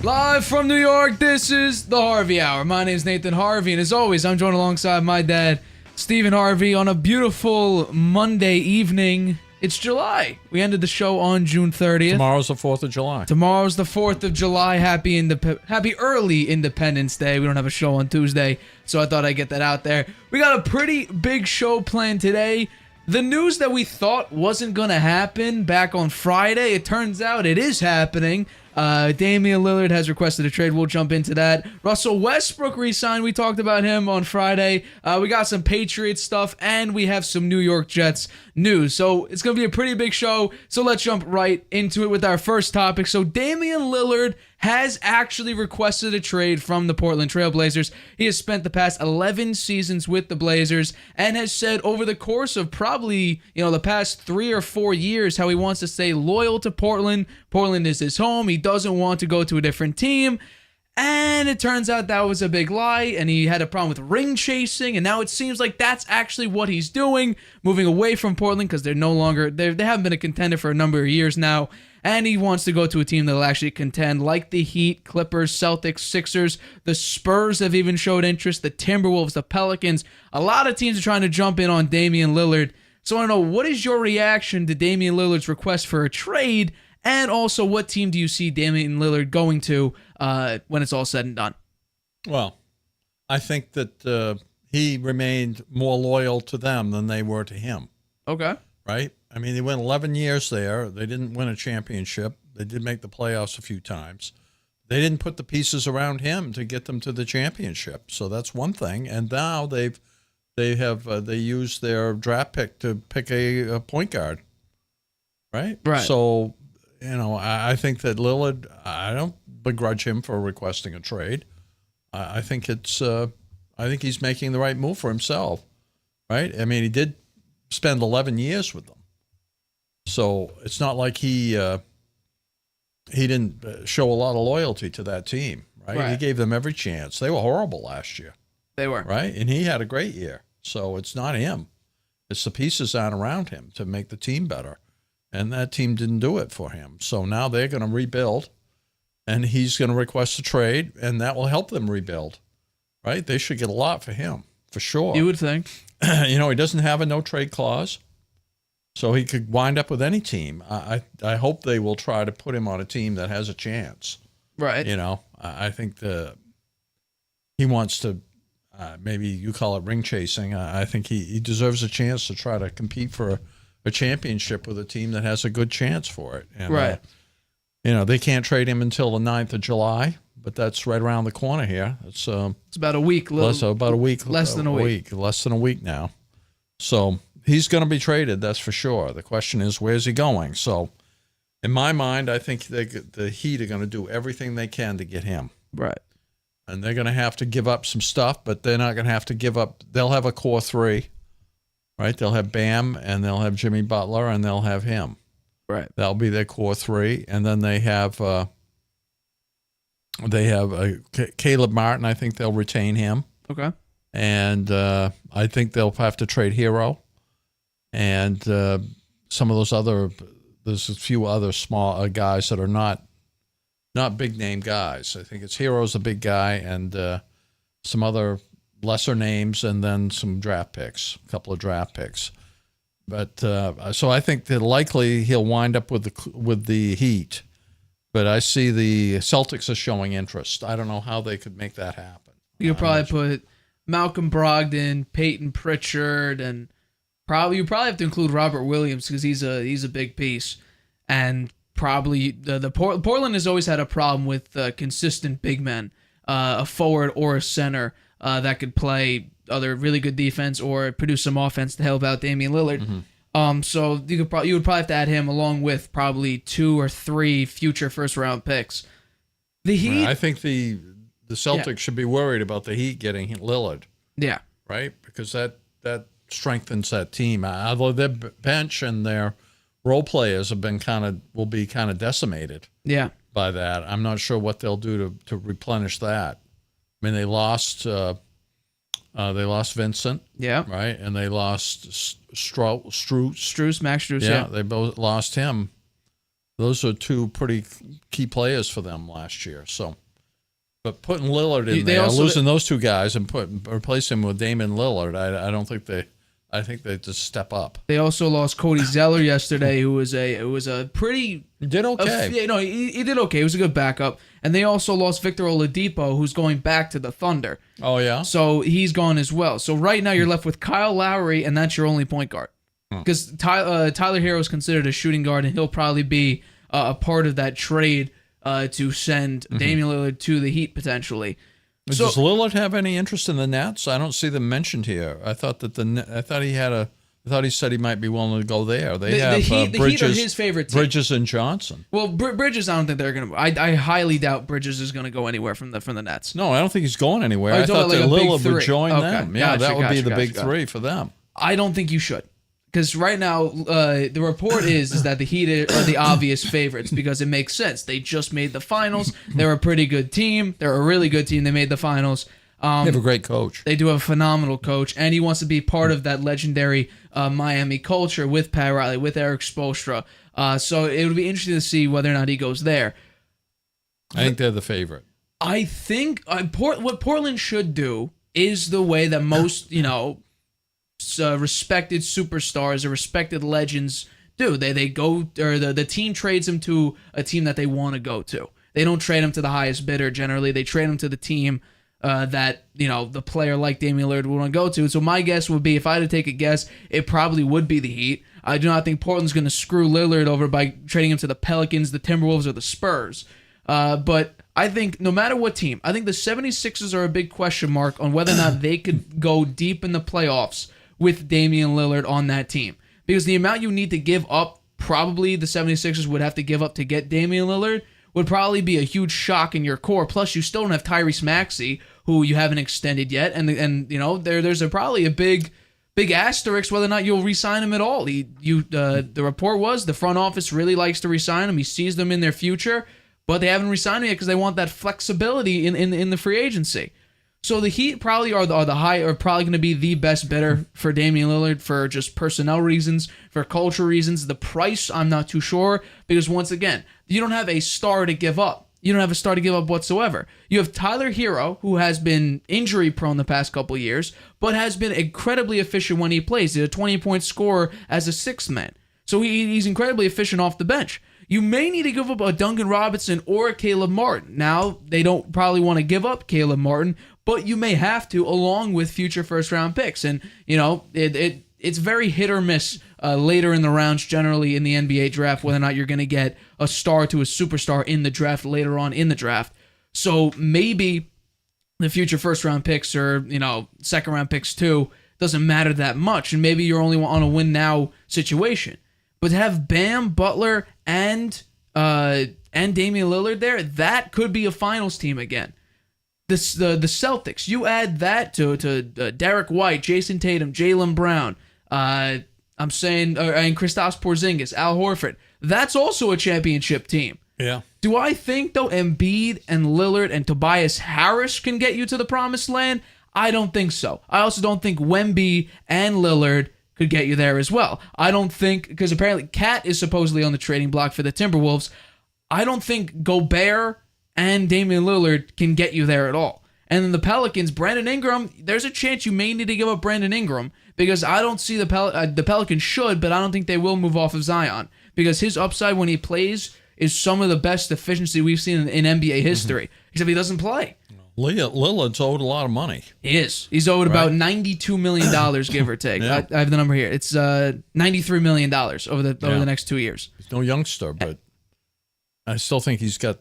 Live from New York, this is the Harvey Hour. My name is Nathan Harvey, and as always, I'm joined alongside my dad, Stephen Harvey, on a beautiful Monday evening. It's July. We ended the show on June 30th. Tomorrow's the 4th of July. Tomorrow's the 4th of July. Happy early Independence Day. We don't have a show on Tuesday, so I thought I'd get that out there. We got a pretty big show planned today. The news that we thought wasn't going to happen back on Friday, it turns out it is happening. Damian Lillard has requested a trade. We'll jump into that. Russell Westbrook re-signed. We talked about him on Friday. We got some Patriots stuff, and we have some New York Jets news. So it's going to be a pretty big show. So let's jump right into it with our first topic. So Damian Lillard has actually requested a trade from the Portland Trail Blazers. He has spent the past 11 seasons with the Blazers and has said over the course of probably, the past 3 or 4 years how he wants to stay loyal to Portland. Portland is his home. He doesn't want to go to a different team. And it turns out that was a big lie, and he had a problem with ring chasing, and now it seems like that's actually what he's doing, moving away from Portland because they haven't been a contender for a number of years now, and he wants to go to a team that'll actually contend, like the Heat, Clippers, Celtics, Sixers. The Spurs have even showed interest, the Timberwolves, the Pelicans. A lot of teams are trying to jump in on Damian Lillard. So I want to know, what is your reaction to Damian Lillard's request for a trade? And also, what team do you see Damian Lillard going to when it's all said and done? Well, I think that he remained more loyal to them than they were to him. Okay. Right? I mean, they went 11 years there. They didn't win a championship. They did make the playoffs a few times. They didn't put the pieces around him to get them to the championship. So that's one thing. And now they used their draft pick to pick a point guard. Right? Right. So, I think that Lillard, I don't begrudge him for requesting a trade. I think he's making the right move for himself, right? I mean, he did spend 11 years with them. So it's not like he didn't show a lot of loyalty to that team, right? He gave them every chance. They were horrible last year. They were. Right? And he had a great year. So it's not him. It's the pieces on around him to make the team better. And that team didn't do it for him. So now they're going to rebuild, and he's going to request a trade, and that will help them rebuild, right? They should get a lot for him, for sure. You would think. He doesn't have a no-trade clause, so he could wind up with any team. I hope they will try to put him on a team that has a chance. Right. I think he wants to, maybe you call it ring chasing. I think he deserves a chance to try to compete for a championship with a team that has a good chance for it. And, right. They can't trade him until the 9th of July, but that's right around the corner here. It's about a week. Less than a week. Less than a week now. So he's going to be traded, that's for sure. The question is, where's he going? So in my mind, I think the Heat are going to do everything they can to get him. Right. And they're going to have to give up some stuff, but they're not going to have to give up. They'll have a core three. Right, they'll have Bam, and they'll have Jimmy Butler, and they'll have him. Right, that'll be their core three, and then they have Caleb Martin. I think they'll retain him. Okay, and I think they'll have to trade Hero, and some of those other. There's a few other small guys that are not big name guys. I think it's Hero's a big guy, and some other lesser names, and then some draft picks, a couple of draft picks. But so I think that likely he'll wind up with the Heat. But I see the Celtics are showing interest. I don't know how they could make that happen. You could probably put Malcolm Brogdon, Peyton Pritchard, and you probably have to include Robert Williams because he's a big piece. And probably Portland has always had a problem with consistent big men, a forward or a center. That could play other really good defense or produce some offense to help out Damian Lillard. Mm-hmm. So you would probably have to add him along with probably 2 or 3 future first round picks. The Heat. I think the Celtics should be worried about the Heat getting Lillard. Yeah. Right, because that strengthens that team. Although their bench and their role players will be kind of decimated. Yeah. By that, I'm not sure what they'll do to replenish that. I mean, they lost Vincent. Yeah. Right, and they lost Max Strus. Yeah, they both lost him. Those are two pretty key players for them last year. So, but putting Lillard in there, losing those two guys and replacing him with Damian Lillard, I don't think they. I think they just step up. They also lost Cody Zeller yesterday, who was a pretty. He did okay. He did okay. He was a good backup. And they also lost Victor Oladipo, who's going back to the Thunder. Oh yeah. So he's gone as well. So right now you're left with Kyle Lowry, and that's your only point guard. Because Tyler Hero is considered a shooting guard, and he'll probably be a part of that trade to send Damian Lillard to the Heat potentially. Does Lillard have any interest in the Nets? I don't see them mentioned here. I thought that I thought he said he might be willing to go there. They have the Bridges, Heat are his favorite team. Bridges and Johnson. Well, Bridges, I don't think they're gonna. I highly doubt Bridges is gonna go anywhere from the Nets. No, I don't think he's going anywhere. I thought that Lillard would join them. Yeah, that would be the big three for them. I don't think you should. Because right now, the report is that the Heat are the obvious favorites because it makes sense. They just made the finals. They're a pretty good team. They're a really good team. They made the finals. They have a great coach. They do have a phenomenal coach, and he wants to be part of that legendary Miami culture with Pat Riley, with Eric Spoelstra. So it would be interesting to see whether or not he goes there. I think they're the favorite. I think what Portland should do is the way that most, respected superstars or respected legends do. They go, or the team trades them to a team that they want to go to. They don't trade them to the highest bidder generally. They trade them to the team that the player like Damian Lillard would want to go to. So my guess would be, if I had to take a guess, it probably would be the Heat. I do not think Portland's going to screw Lillard over by trading him to the Pelicans, the Timberwolves, or the Spurs. But I think no matter what team, I think the 76ers are a big question mark on whether or not they could go deep in the playoffs with Damian Lillard on that team. Because the amount you need to give up, probably the 76ers would have to give up to get Damian Lillard, would probably be a huge shock in your core. Plus, you still don't have Tyrese Maxey, who you haven't extended yet, and there's probably a big asterisk whether or not you'll re-sign him at all. The report was the front office really likes to re-sign him. He sees them in their future, but they haven't re-signed him yet because they want that flexibility in the free agency. So the Heat probably are probably going to be the best bidder for Damian Lillard for just personnel reasons, for culture reasons. The price, I'm not too sure, because once again, you don't have a star to give up. You don't have a star to give up whatsoever. You have Tyler Hero, who has been injury prone the past couple of years, but has been incredibly efficient when he plays. He's a 20-point scorer as a sixth man. So he's incredibly efficient off the bench. You may need to give up a Duncan Robinson or a Caleb Martin. Now, they don't probably want to give up Caleb Martin, but you may have to, along with future first-round picks. And, it's very hit or miss later in the rounds, generally in the NBA draft, whether or not you're going to get a star to a superstar in the draft later on in the draft. So maybe the future first-round picks or, second-round picks too doesn't matter that much, and maybe you're only on a win-now situation. But to have Bam, Butler, and Damian Lillard there, that could be a finals team again. The Celtics, you add that to Derek White, Jason Tatum, Jaylen Brown, and Kristaps Porzingis, Al Horford. That's also a championship team. Yeah. Do I think, though, Embiid and Lillard and Tobias Harris can get you to the promised land? I don't think so. I also don't think Wemby and Lillard could get you there as well. I don't think, because apparently Cat is supposedly on the trading block for the Timberwolves. I don't think Gobert and Damian Lillard can get you there at all. And then the Pelicans, Brandon Ingram, there's a chance you may need to give up Brandon Ingram, because I don't see the Pelicans should, but I don't think they will move off of Zion, because his upside when he plays is some of the best efficiency we've seen in NBA history, except he doesn't play. Lillard's owed a lot of money. He is. He's owed about $92 million, give or take. Yeah. I have the number here. It's $93 million over the next 2 years. He's no youngster, but I still think he's got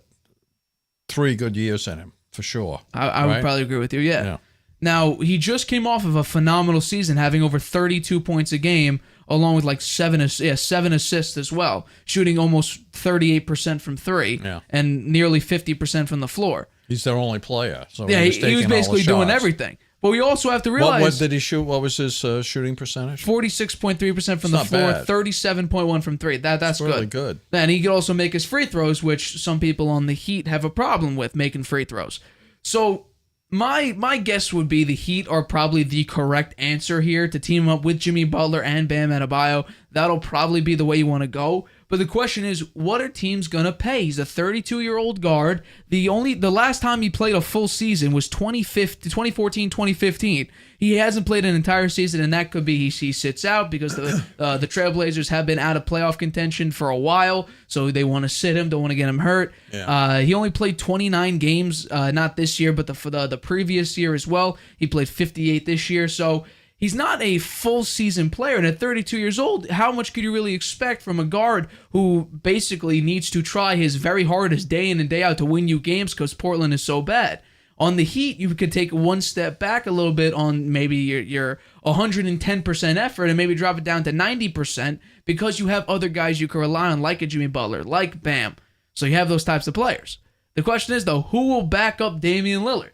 3 good years in him, for sure. I would probably agree with you, yeah. Now, he just came off of a phenomenal season, having over 32 points a game, along with seven assists as well, shooting almost 38% from 3 and nearly 50% from the floor. He's their only player. So he was basically doing everything. But we also have to realize... What did he shoot? What was his shooting percentage? 46.3% from the floor, 37.1 from 3. That's good. Really good. And he could also make his free throws, which some people on the Heat have a problem with, making free throws. So my guess would be the Heat are probably the correct answer here to team up with Jimmy Butler and Bam Adebayo. that'll probably be the way you want to go. But the question is, what are teams going to pay? He's a 32-year-old guard. The last time he played a full season was 2014, 2015. He hasn't played an entire season, and that could be he sits out because the Trailblazers have been out of playoff contention for a while, so they want to sit him, don't want to get him hurt. Yeah. He only played 29 games, not this year, but for the previous year as well. He played 58 this year, so he's not a full season player, and at 32 years old, how much could you really expect from a guard who basically needs to try his very hardest day in and day out to win you games because Portland is so bad? On the Heat, you could take one step back a little bit on maybe your 110% effort and maybe drop it down to 90% because you have other guys you can rely on, like a Jimmy Butler, like Bam. So you have those types of players. The question is, though, who will back up Damian Lillard?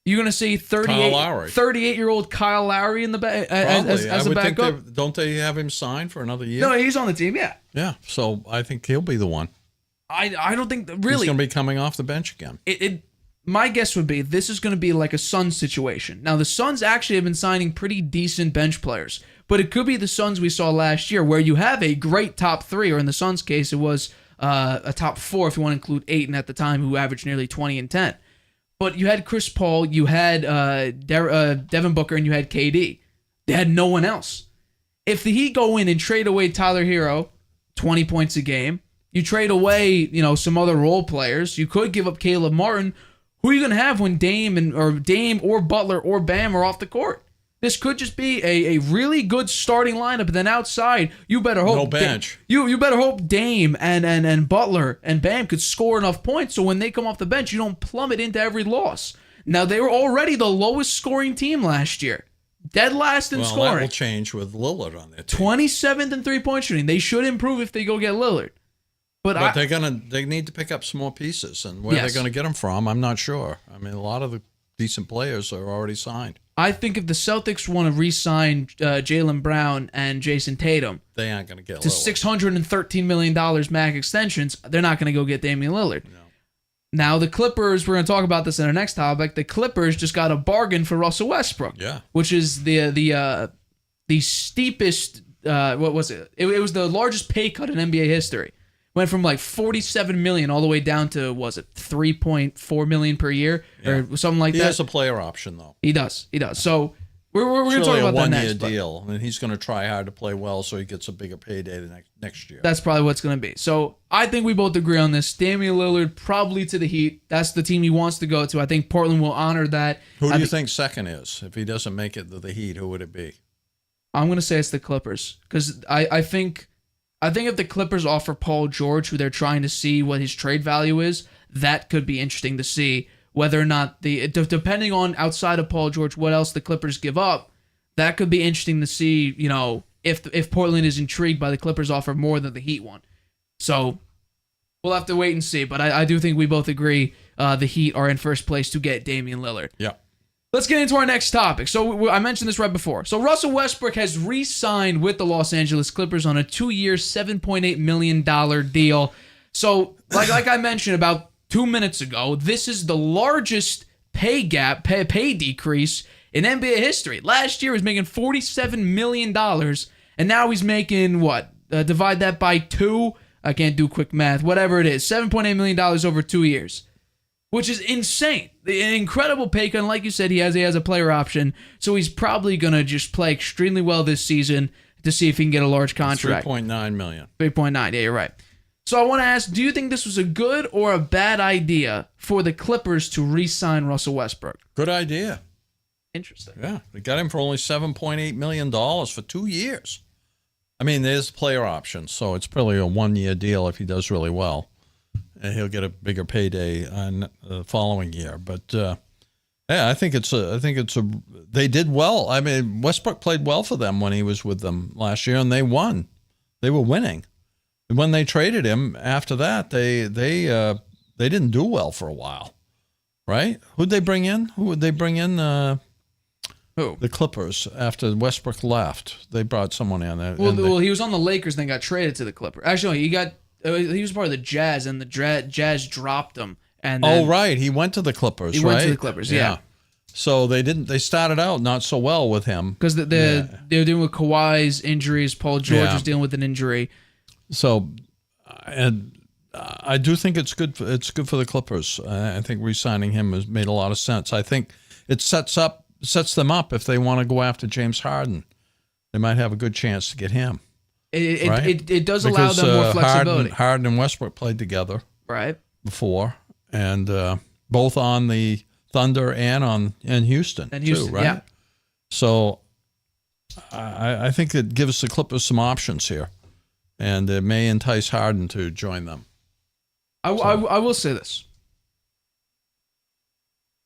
You're going to see 38-year-old Kyle Lowry in the as a backup? Don't they have him signed for another year? No, he's on the team, yeah. Yeah, so I think he'll be the one. I don't think really. He's going to be coming off the bench again. My guess would be this is going to be like a Suns situation. Now, the Suns actually have been signing pretty decent bench players, but it could be the Suns we saw last year where you have a great top three, or in the Suns' case, it was a top four if you want to include Ayton at the time, who averaged nearly 20 and 10. But you had Chris Paul, you had Devin Booker, and you had KD. They had no one else. If the Heat go in and trade away Tyler Hero, 20 points a game, you trade away some other role players, you could give up Caleb Martin. Who are you going to have when Dame or Butler or Bam are off the court? This could just be a really good starting lineup, but then outside, you better hope no bench. You better hope Dame and Butler and Bam could score enough points so when they come off the bench, you don't plummet into every loss. Now, they were already the lowest scoring team last year. Dead last in scoring. That will change with Lillard on their team. 27th in three-point shooting. They should improve if they go get Lillard. But they need to pick up some more pieces, and where they're going to get them from, I'm not sure. I mean, a lot of the decent players are already signed. I think if the Celtics want to re-sign Jaylen Brown and Jason Tatum, they aren't going to get to Lillard. $613 million max extensions, they're not going to go get Damian Lillard. No. Now, the Clippers, we're going to talk about this in our next topic, the Clippers just got a bargain for Russell Westbrook. Yeah. Which is the steepest, what was it? It was the largest pay cut in NBA history. Went from like $47 million all the way down to, was it $3.4 million per year or something like that? He has a player option, though. He does. So we're going to talk about that next. It's really a one-year deal, and he's going to try hard to play well so he gets a bigger payday the next year. That's probably what it's going to be. So I think we both agree on this. Damian Lillard probably to the Heat. That's the team he wants to go to. I think Portland will honor that. Who do you think second is? If he doesn't make it to the Heat, who would it be? I'm going to say it's the Clippers because I think if the Clippers offer Paul George, who they're trying to see what his trade value is, that could be interesting to see whether or not depending on outside of Paul George, what else the Clippers give up. That could be interesting to see, if Portland is intrigued by the Clippers offer more than the Heat one. So we'll have to wait and see. But I do think we both agree the Heat are in first place to get Damian Lillard. Yeah. Let's get into our next topic. So I mentioned this right before. So Russell Westbrook has re-signed with the Los Angeles Clippers on a 2-year, $7.8 million deal. So like I mentioned about 2 minutes ago, this is the largest pay decrease in NBA history. Last year he was making $47 million, and now he's making what? Divide that by 2. I can't do quick math. Whatever it is, $7.8 million over 2 years. Which is insane. An incredible pay cut. And like you said, he has a player option. So he's probably going to just play extremely well this season to see if he can get a large contract. $3.9 million. 3.9, yeah, you're right. So I want to ask, do you think this was a good or a bad idea for the Clippers to re-sign Russell Westbrook? Good idea. Interesting. Yeah, they got him for only $7.8 million for 2 years. I mean, there's player options, so it's probably a 1-year deal if he does really well. And he'll get a bigger payday on the following year. But yeah, I think they did well. I mean, Westbrook played well for them when he was with them last year, and they won. They were winning. And when they traded him after that, they didn't do well for a while, right? Who'd they bring in? Who would they bring in? Who? The Clippers. After Westbrook left, they brought someone in. Well, he was on the Lakers, then got traded to the Clippers. Actually, he was part of the Jazz, and the Jazz dropped him. And then right. He went to the Clippers, He went to the Clippers, yeah. So they started out not so well with him. Because they're dealing with Kawhi's injuries. Paul George is dealing with an injury. So, and I do think it's good. It's good for the Clippers. I think re-signing him has made a lot of sense. I think it sets them up if they want to go after James Harden. They might have a good chance to get him. It does allow them more flexibility. Harden and Westbrook played together before, and both on the Thunder and Houston too, right? Yeah. So I think it gives the Clippers some options here, and it may entice Harden to join them. I will say this.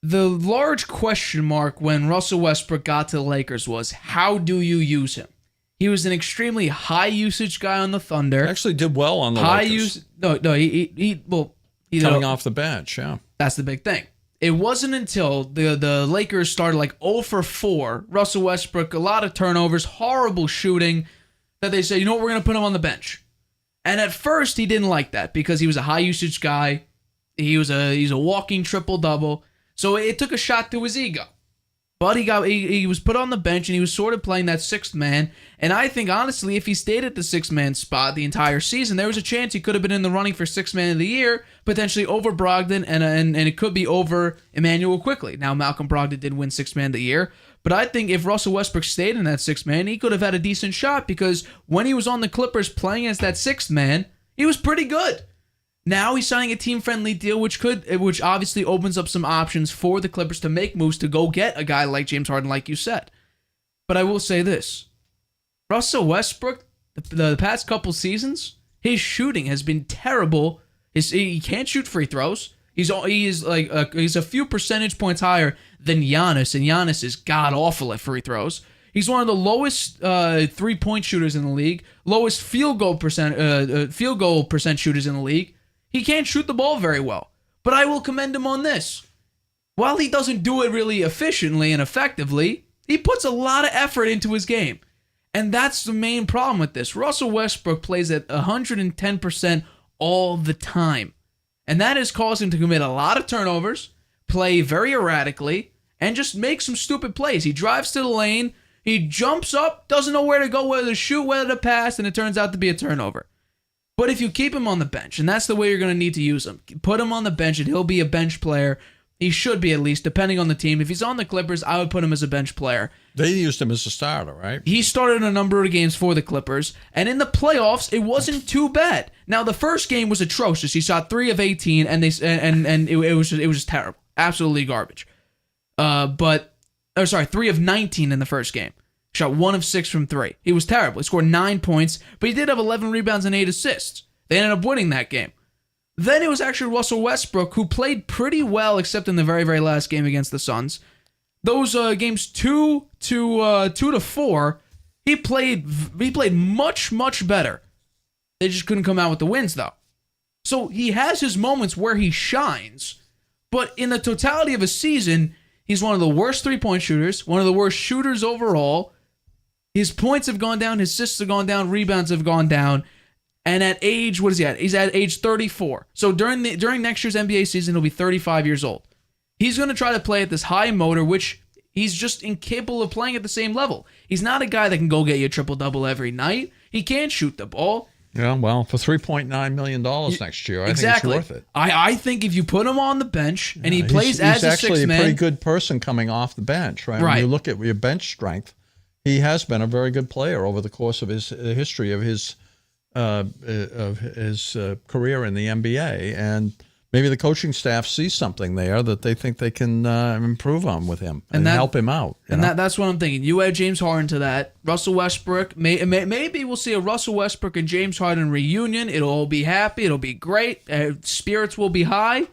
The large question mark when Russell Westbrook got to the Lakers was, how do you use him? He was an extremely high usage guy on the Thunder. Actually did well on the Lakers. He coming off the bench, yeah. That's the big thing. It wasn't until the Lakers started like 0 for 4, Russell Westbrook, a lot of turnovers, horrible shooting, that they said, you know what, we're going to put him on the bench. And at first, he didn't like that because he was a high usage guy. He's a walking triple-double. So it took a shot to his ego. But he was put on the bench, and he was sort of playing that sixth man. And I think, honestly, if he stayed at the sixth-man spot the entire season, there was a chance he could have been in the running for sixth man of the year, potentially over Brogdon, and it could be over Emmanuel Quickley. Now, Malcolm Brogdon did win sixth man of the year, but I think if Russell Westbrook stayed in that sixth man, he could have had a decent shot because when he was on the Clippers playing as that sixth man, he was pretty good. Now he's signing a team-friendly deal, which obviously opens up some options for the Clippers to make moves to go get a guy like James Harden, like you said. But I will say this. Russell Westbrook, the past couple seasons, his shooting has been terrible. He can't shoot free throws. He's a few percentage points higher than Giannis, and Giannis is god-awful at free throws. He's one of the lowest three-point shooters in the league, lowest field goal percent shooters in the league. He can't shoot the ball very well, but I will commend him on this. While he doesn't do it really efficiently and effectively, he puts a lot of effort into his game. And that's the main problem with this. Russell Westbrook plays at 110% all the time. And that has caused him to commit a lot of turnovers, play very erratically, and just make some stupid plays. He drives to the lane, he jumps up, doesn't know where to go, whether to shoot, whether to pass, and it turns out to be a turnover. But if you keep him on the bench, and that's the way you're going to need to use him, put him on the bench and he'll be a bench player. He should be, at least, depending on the team. If he's on the Clippers, I would put him as a bench player. They used him as a starter, right? He started a number of games for the Clippers, and in the playoffs, it wasn't too bad. Now, the first game was atrocious. He shot 3 of 18, and it was just terrible. Absolutely garbage. 3 of 19 in the first game. Shot 1 of 6 from 3. He was terrible. He scored 9 points, but he did have 11 rebounds and 8 assists. They ended up winning that game. Then it was actually Russell Westbrook, who played pretty well, except in the very, very last game against the Suns. Those games 2 to 4, he played much, much better. They just couldn't come out with the wins, though. So he has his moments where he shines, but in the totality of a season, he's one of the worst three-point shooters, one of the worst shooters overall. His points have gone down, his assists have gone down, rebounds have gone down. And at age, what is he at? He's at age 34. So during next year's NBA season, he'll be 35 years old. He's going to try to play at this high motor, which he's just incapable of playing at the same level. He's not a guy that can go get you a triple-double every night. He can't shoot the ball. Yeah, well, for $3.9 million next year, I think it's worth it. I think if you put him on the bench and he plays as a sixth man... He's actually a pretty good person coming off the bench, right? When you look at your bench strength, he has been a very good player over the course of his history of his career in the NBA, and maybe the coaching staff sees something there that they think they can improve on with him and help him out. That's what I'm thinking. You add James Harden to that. Russell Westbrook, maybe we'll see a Russell Westbrook and James Harden reunion. It'll all be happy. It'll be great. Spirits will be high.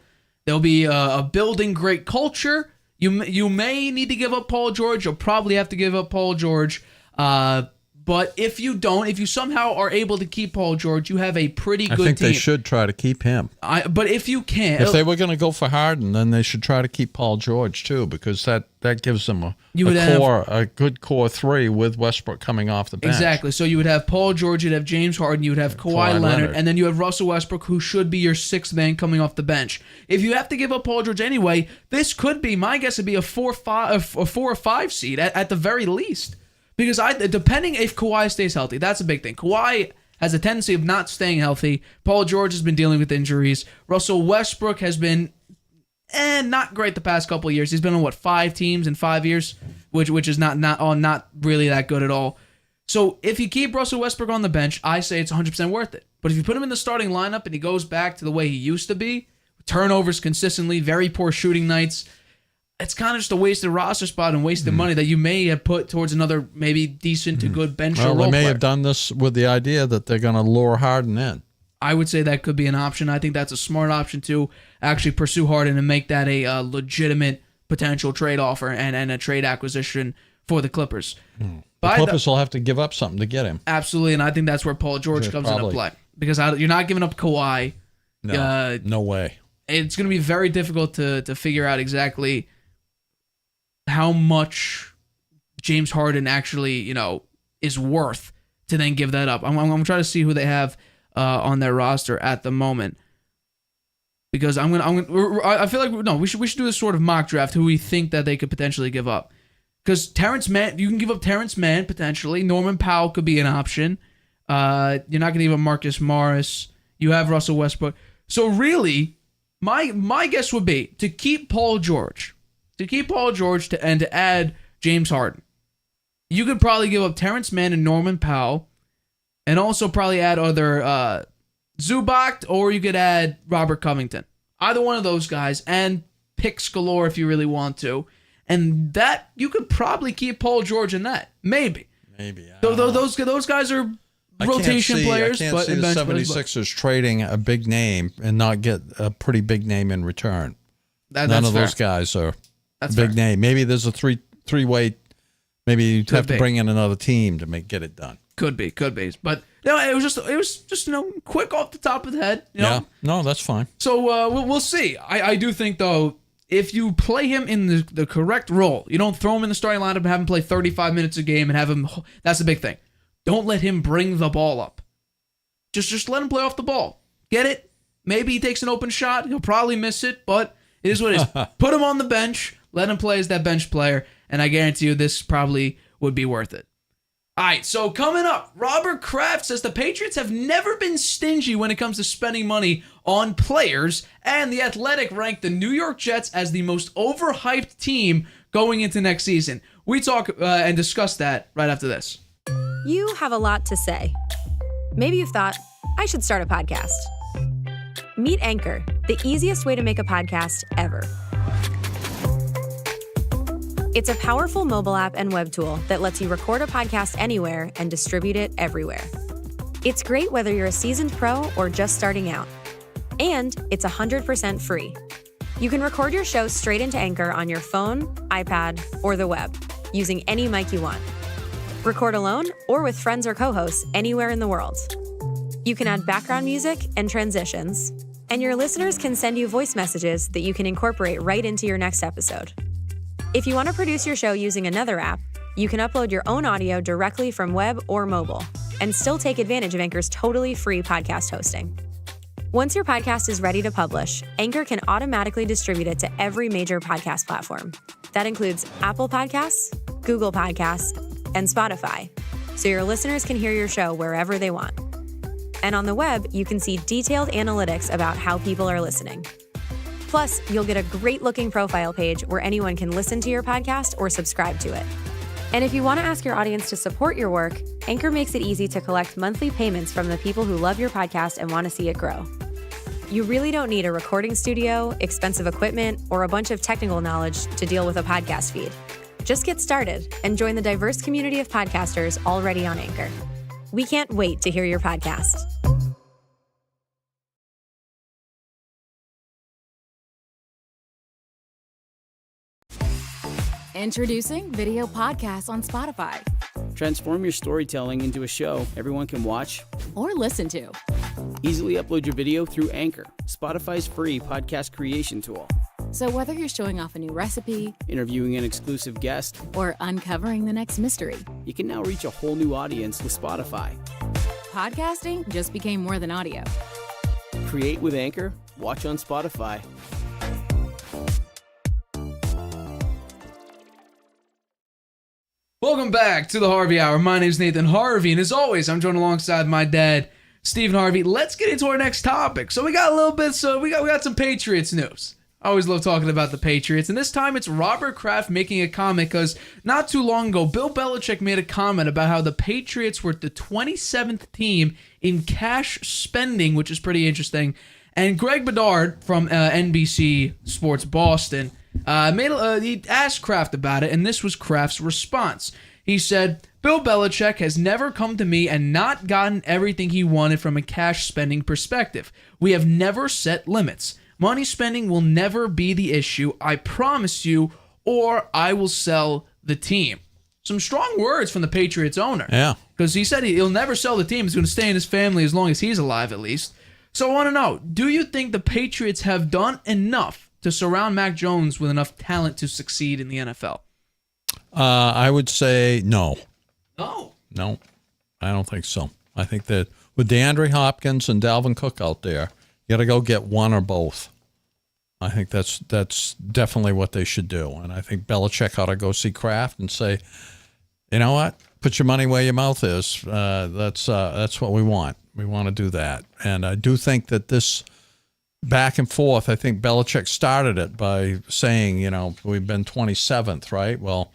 There'll be a building great culture. You may need to give up Paul George. You'll probably have to give up Paul George. But if you don't, if you somehow are able to keep Paul George, you have a pretty good team. I think they should try to keep him. But if you can't, if they were going to go for Harden, then they should try to keep Paul George too, because that gives them a good core three with Westbrook coming off the bench. Exactly. So you would have Paul George, you'd have James Harden, you would have Kawhi Leonard, and then you have Russell Westbrook, who should be your sixth man coming off the bench. If you have to give up Paul George anyway, this could be, my guess would be a 4 or 5 seed at the very least. Because depending if Kawhi stays healthy, that's a big thing. Kawhi has a tendency of not staying healthy. Paul George has been dealing with injuries. Russell Westbrook has been not great the past couple of years. He's been on 5 teams in 5 years, which is not really that good at all. So if you keep Russell Westbrook on the bench, I say it's 100% worth it. But if you put him in the starting lineup and he goes back to the way he used to be, turnovers consistently, very poor shooting nights, it's kind of just a wasted roster spot and wasted money that you may have put towards another maybe decent to good bench or role player. They may have done this with the idea that they're going to lure Harden in. I would say that could be an option. I think that's a smart option to actually pursue Harden and make that a legitimate potential trade offer and a trade acquisition for the Clippers. The Clippers will have to give up something to get him. Absolutely, and I think that's where Paul George comes into play. Because you're not giving up Kawhi. No way. It's going to be very difficult to figure out exactly how much James Harden actually, is worth to then give that up. I'm trying to see who they have on their roster at the moment, because I feel like we should do this sort of mock draft who we think that they could potentially give up. Because Terrence Mann, you can give up Terrence Mann potentially. Norman Powell could be an option. You're not going to give up Marcus Morris. You have Russell Westbrook. So really, my guess would be to keep Paul George. And to add James Harden. You could probably give up Terrence Mann and Norman Powell, and also probably add either Zubac, or you could add Robert Covington. Either one of those guys, and picks galore if you really want to. And that, you could probably keep Paul George in that. Maybe. Those guys are rotation players. I can't see the 76ers trading a big name and not get a pretty big name in return. None of those guys are big name. Maybe there's a three-way. Maybe you have to bring in another team to get it done. Could be. But it was just quick off the top of the head. Yeah. No, that's fine. So we'll see. I do think though, if you play him in the correct role, you don't throw him in the starting lineup and have him play 35 minutes a game and have him. That's the big thing. Don't let him bring the ball up. Just let him play off the ball. Get it? Maybe he takes an open shot. He'll probably miss it, but it is what it is. Put him on the bench. Let him play as that bench player, and I guarantee you this probably would be worth it. All right, so coming up, Robert Kraft says the Patriots have never been stingy when it comes to spending money on players, and The Athletic ranked the New York Jets as the most overhyped team going into next season. We talk and discuss that right after this. You have a lot to say. Maybe you've thought, I should start a podcast. Meet Anchor, the easiest way to make a podcast ever. It's a powerful mobile app and web tool that lets you record a podcast anywhere and distribute it everywhere. It's great whether you're a seasoned pro or just starting out. And it's 100% free. You can record your show straight into Anchor on your phone, iPad, or the web, using any mic you want. Record alone or with friends or co-hosts anywhere in the world. You can add background music and transitions, and your listeners can send you voice messages that you can incorporate right into your next episode. If you want to produce your show using another app, you can upload your own audio directly from web or mobile and still take advantage of Anchor's totally free podcast hosting. Once your podcast is ready to publish, Anchor can automatically distribute it to every major podcast platform. That includes Apple Podcasts, Google Podcasts, and Spotify, so your listeners can hear your show wherever they want. And on the web, you can see detailed analytics about how people are listening. Plus, you'll get a great-looking profile page where anyone can listen to your podcast or subscribe to it. And if you want to ask your audience to support your work, Anchor makes it easy to collect monthly payments from the people who love your podcast and want to see it grow. You really don't need a recording studio, expensive equipment, or a bunch of technical knowledge to deal with a podcast feed. Just get started and join the diverse community of podcasters already on Anchor. We can't wait to hear your podcast. Introducing video podcasts on Spotify. Transform your storytelling into a show everyone can watch or listen to. Easily upload your video through Anchor, Spotify's free podcast creation tool. So whether you're showing off a new recipe, interviewing an exclusive guest, or uncovering the next mystery, you can now reach a whole new audience with Spotify. Podcasting just became more than audio. Create with Anchor, watch on Spotify. Welcome back to the Harvey Hour. My name is Nathan Harvey, and as always, I'm joined alongside my dad, Stephen Harvey. Let's get into our next topic. So we got a little bit. We got some Patriots news. I always love talking about the Patriots, and this time it's Robert Kraft making a comment because not too long ago, Bill Belichick made a comment about how the Patriots were the 27th team in cash spending, which is pretty interesting. And Greg Bedard from NBC Sports Boston he asked Kraft about it, and this was Kraft's response. He said, Bill Belichick has never come to me and not gotten everything he wanted from a cash spending perspective. We have never set limits. Money spending will never be the issue, I promise you, or I will sell the team. Some strong words from the Patriots owner. Yeah. Because he said he'll never sell the team. He's going to stay in his family as long as he's alive, at least. So I want to know, do you think the Patriots have done enough to surround Mac Jones with enough talent to succeed in the NFL? I would say no. No, I don't think so. I think that with DeAndre Hopkins and Dalvin Cook out there, you got to go get one or both. I think that's definitely what they should do. And I think Belichick ought to go see Kraft and say, you know what? Put your money where your mouth is. That's what we want. We want to do that. And I do think that this back and forth, I think Belichick started it by saying, we've been 27th, right? Well,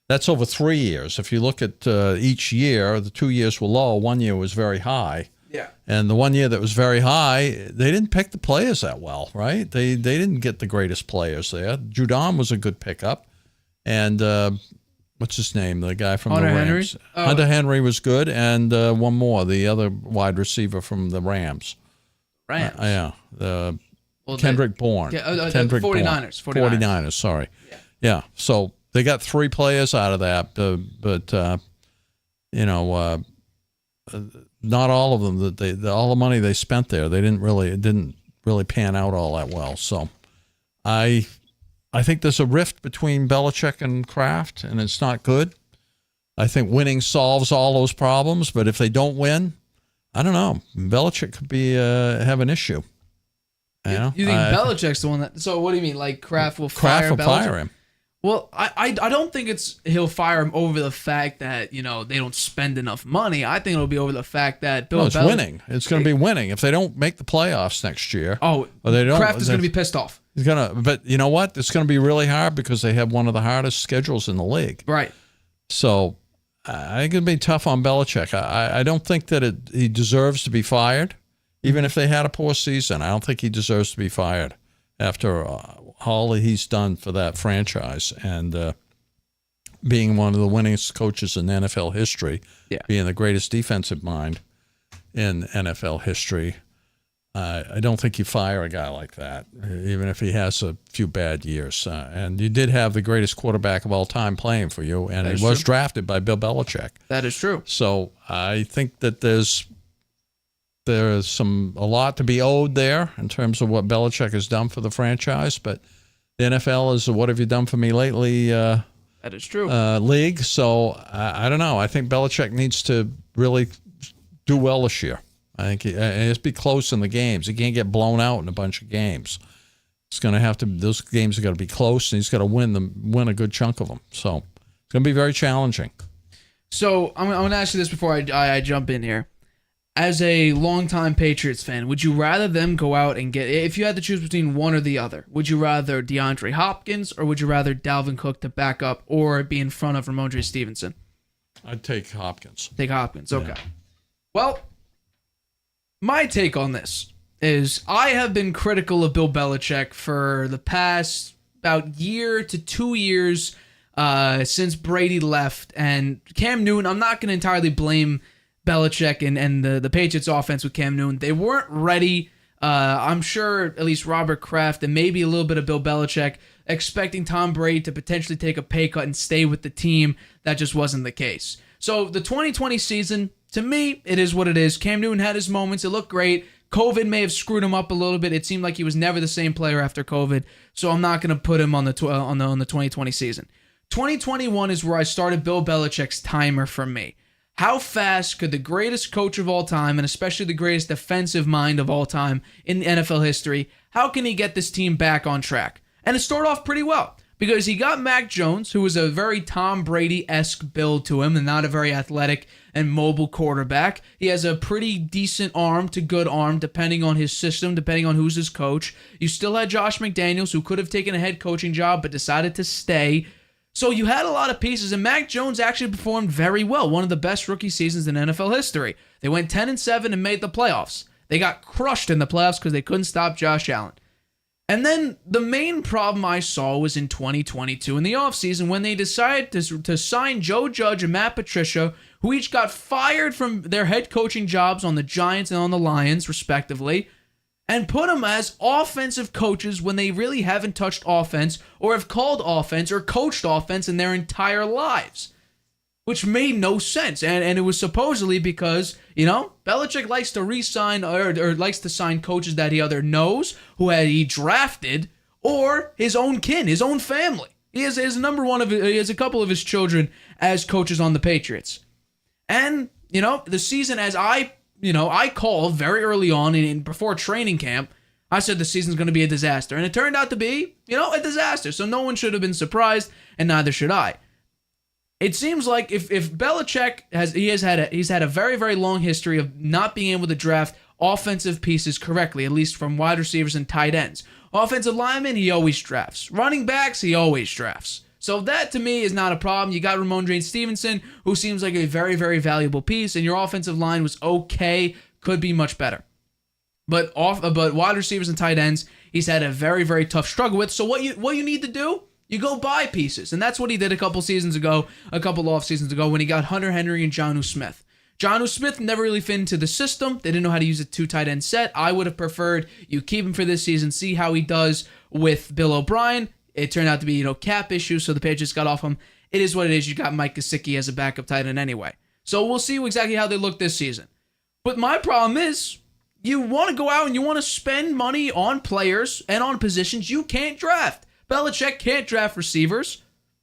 that's over 3 years. If you look at each year, the 2 years were low. 1 year was very high. Yeah. And the 1 year that was very high, they didn't pick the players that well, right? They didn't get the greatest players there. Judon was a good pickup. And what's his name? The guy from Hunter the Henry? Rams. Oh. Hunter Henry was good. And one more, the other wide receiver from the Rams. Rams. Kendrick Bourne. Kendrick 49ers. Bourne. 49ers, sorry. Yeah. So they got 3 players out of that, but not all of them. All the money they spent there, it didn't really pan out all that well. So I think there's a rift between Belichick and Kraft, and it's not good. I think winning solves all those problems, but if they don't win, I don't know. Belichick could have an issue. You think Belichick's the one that? So what do you mean? Like Kraft will fire Belichick? Fire him. Well, I don't think he'll fire him over the fact that they don't spend enough money. I think it'll be over the fact that Bill. No, it's winning. It's going to be winning. If they don't make the playoffs next year, or they don't, Kraft is going to be pissed off. He's gonna. But you know what? It's going to be really hard because they have one of the hardest schedules in the league. Right. So I think it'd be tough on Belichick. I don't think that he deserves to be fired, even if they had a poor season. I don't think he deserves to be fired after all that he's done for that franchise and being one of the winningest coaches in NFL history, being the greatest defensive mind in NFL history. I don't think you fire a guy like that, even if he has a few bad years. And you did have the greatest quarterback of all time playing for you, and he was drafted by Bill Belichick. That is true. So I think that there's a lot to be owed there in terms of what Belichick has done for the franchise. But the NFL is what have you done for me lately? That is true. League. So I don't know. I think Belichick needs to really do well this year. I think he has to be close in the games. He can't get blown out in a bunch of games. It's going to have to. Those games are going to be close, and he's got to win a good chunk of them. So it's going to be very challenging. So I'm going to ask you this before I jump in here. As a longtime Patriots fan, would you rather them go out and get, if you had to choose between one or the other, would you rather DeAndre Hopkins or would you rather Dalvin Cook to back up or be in front of Ramondre Stevenson? I'd take Hopkins. Take Hopkins, okay. Yeah. Well, my take on this is I have been critical of Bill Belichick for the past about year to 2 years since Brady left. And Cam Newton, I'm not going to entirely blame Belichick and the Patriots offense with Cam Newton. They weren't ready. I'm sure at least Robert Kraft and maybe a little bit of Bill Belichick expecting Tom Brady to potentially take a pay cut and stay with the team. That just wasn't the case. So the 2020 season, to me, it is what it is. Cam Newton had his moments. It looked great. COVID may have screwed him up a little bit. It seemed like he was never the same player after COVID. So I'm not going to put him on the 2020 season. 2021 is where I started Bill Belichick's timer for me. How fast could the greatest coach of all time, and especially the greatest defensive mind of all time in NFL history, how can he get this team back on track? And it started off pretty well, because he got Mac Jones, who was a very Tom Brady-esque build to him and not a very athletic and mobile quarterback. He has a pretty decent arm to good arm, depending on his system, depending on who's his coach. You still had Josh McDaniels, who could have taken a head coaching job but decided to stay. So you had a lot of pieces, and Mac Jones actually performed very well. One of the best rookie seasons in NFL history. They went 10-7 and made the playoffs. They got crushed in the playoffs because they couldn't stop Josh Allen. And then the main problem I saw was in 2022 in the offseason when they decided to sign Joe Judge and Matt Patricia, who each got fired from their head coaching jobs on the Giants and on the Lions, respectively, and put them as offensive coaches when they really haven't touched offense or have called offense or coached offense in their entire lives, which made no sense. And it was supposedly because, Belichick likes to re-sign or likes to sign coaches that he either knows, who he drafted, or his own kin, his own family. He has a couple of his children as coaches on the Patriots. And, the season as I called very early on before training camp, I said the season's going to be a disaster. And it turned out to be, a disaster. So no one should have been surprised, and neither should I. It seems like if Belichick he's had a very, very long history of not being able to draft offensive pieces correctly, at least from wide receivers and tight ends. Offensive linemen, he always drafts. Running backs, he always drafts. So that, to me, is not a problem. You got Ramondre Stevenson, who seems like a very, very valuable piece, and your offensive line was okay, could be much better. But wide receivers and tight ends, he's had a very, very tough struggle with. So what you need to do, you go buy pieces. And that's what he did a couple off seasons ago, when he got Hunter Henry and Jonnu Smith. Jonnu Smith never really fit into the system. They didn't know how to use a 2 tight end set. I would have preferred you keep him for this season, see how he does with Bill O'Brien. It turned out to be, cap issues, so the Patriots got off him. It is what it is. You got Mike Gesicki as a backup tight end anyway. So we'll see exactly how they look this season. But my problem is, you want to go out and you want to spend money on players and on positions you can't draft. Belichick can't draft receivers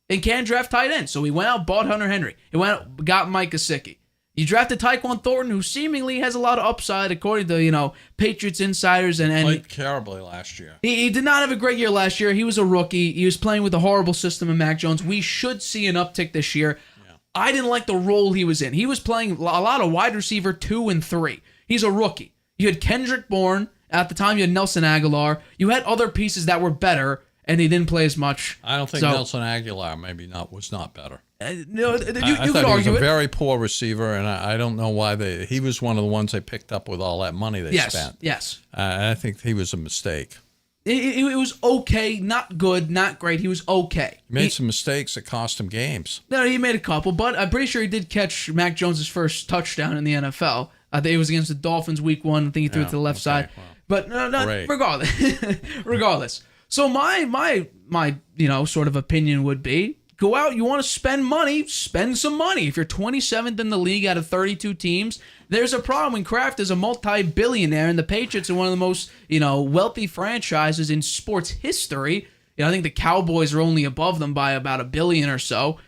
and can't draft tight ends. So he went out, bought Hunter Henry. He went out, got Mike Gesicki. You drafted Tyquan Thornton, who seemingly has a lot of upside, according to, Patriots insiders. And played terribly last year. He did not have a great year last year. He was a rookie. He was playing with a horrible system in Mac Jones. We should see an uptick this year. Yeah. I didn't like the role he was in. He was playing a lot of wide receiver 2 and 3. He's a rookie. You had Kendrick Bourne. At the time, you had Nelson Aguilar. You had other pieces that were better, and he didn't play as much. I don't think Nelson Aguilar was not better. You could argue he was a it. very poor receiver, and I don't know why he was one of the ones they picked up with all that money they spent. Yes. I think he was a mistake. It was okay, not good, not great. He was okay. He made some mistakes that cost him games. No, he made a couple, but I'm pretty sure he did catch Mac Jones' first touchdown in the NFL. I think it was against the Dolphins week 1. I think he threw it to the left side. Wow. But regardless. So my sort of opinion would be, go out, you want to spend money, spend some money. If you're 27th in the league out of 32 teams, there's a problem when Kraft is a multi-billionaire and the Patriots are one of the most, wealthy franchises in sports history. I think the Cowboys are only above them by about $1 billion or so.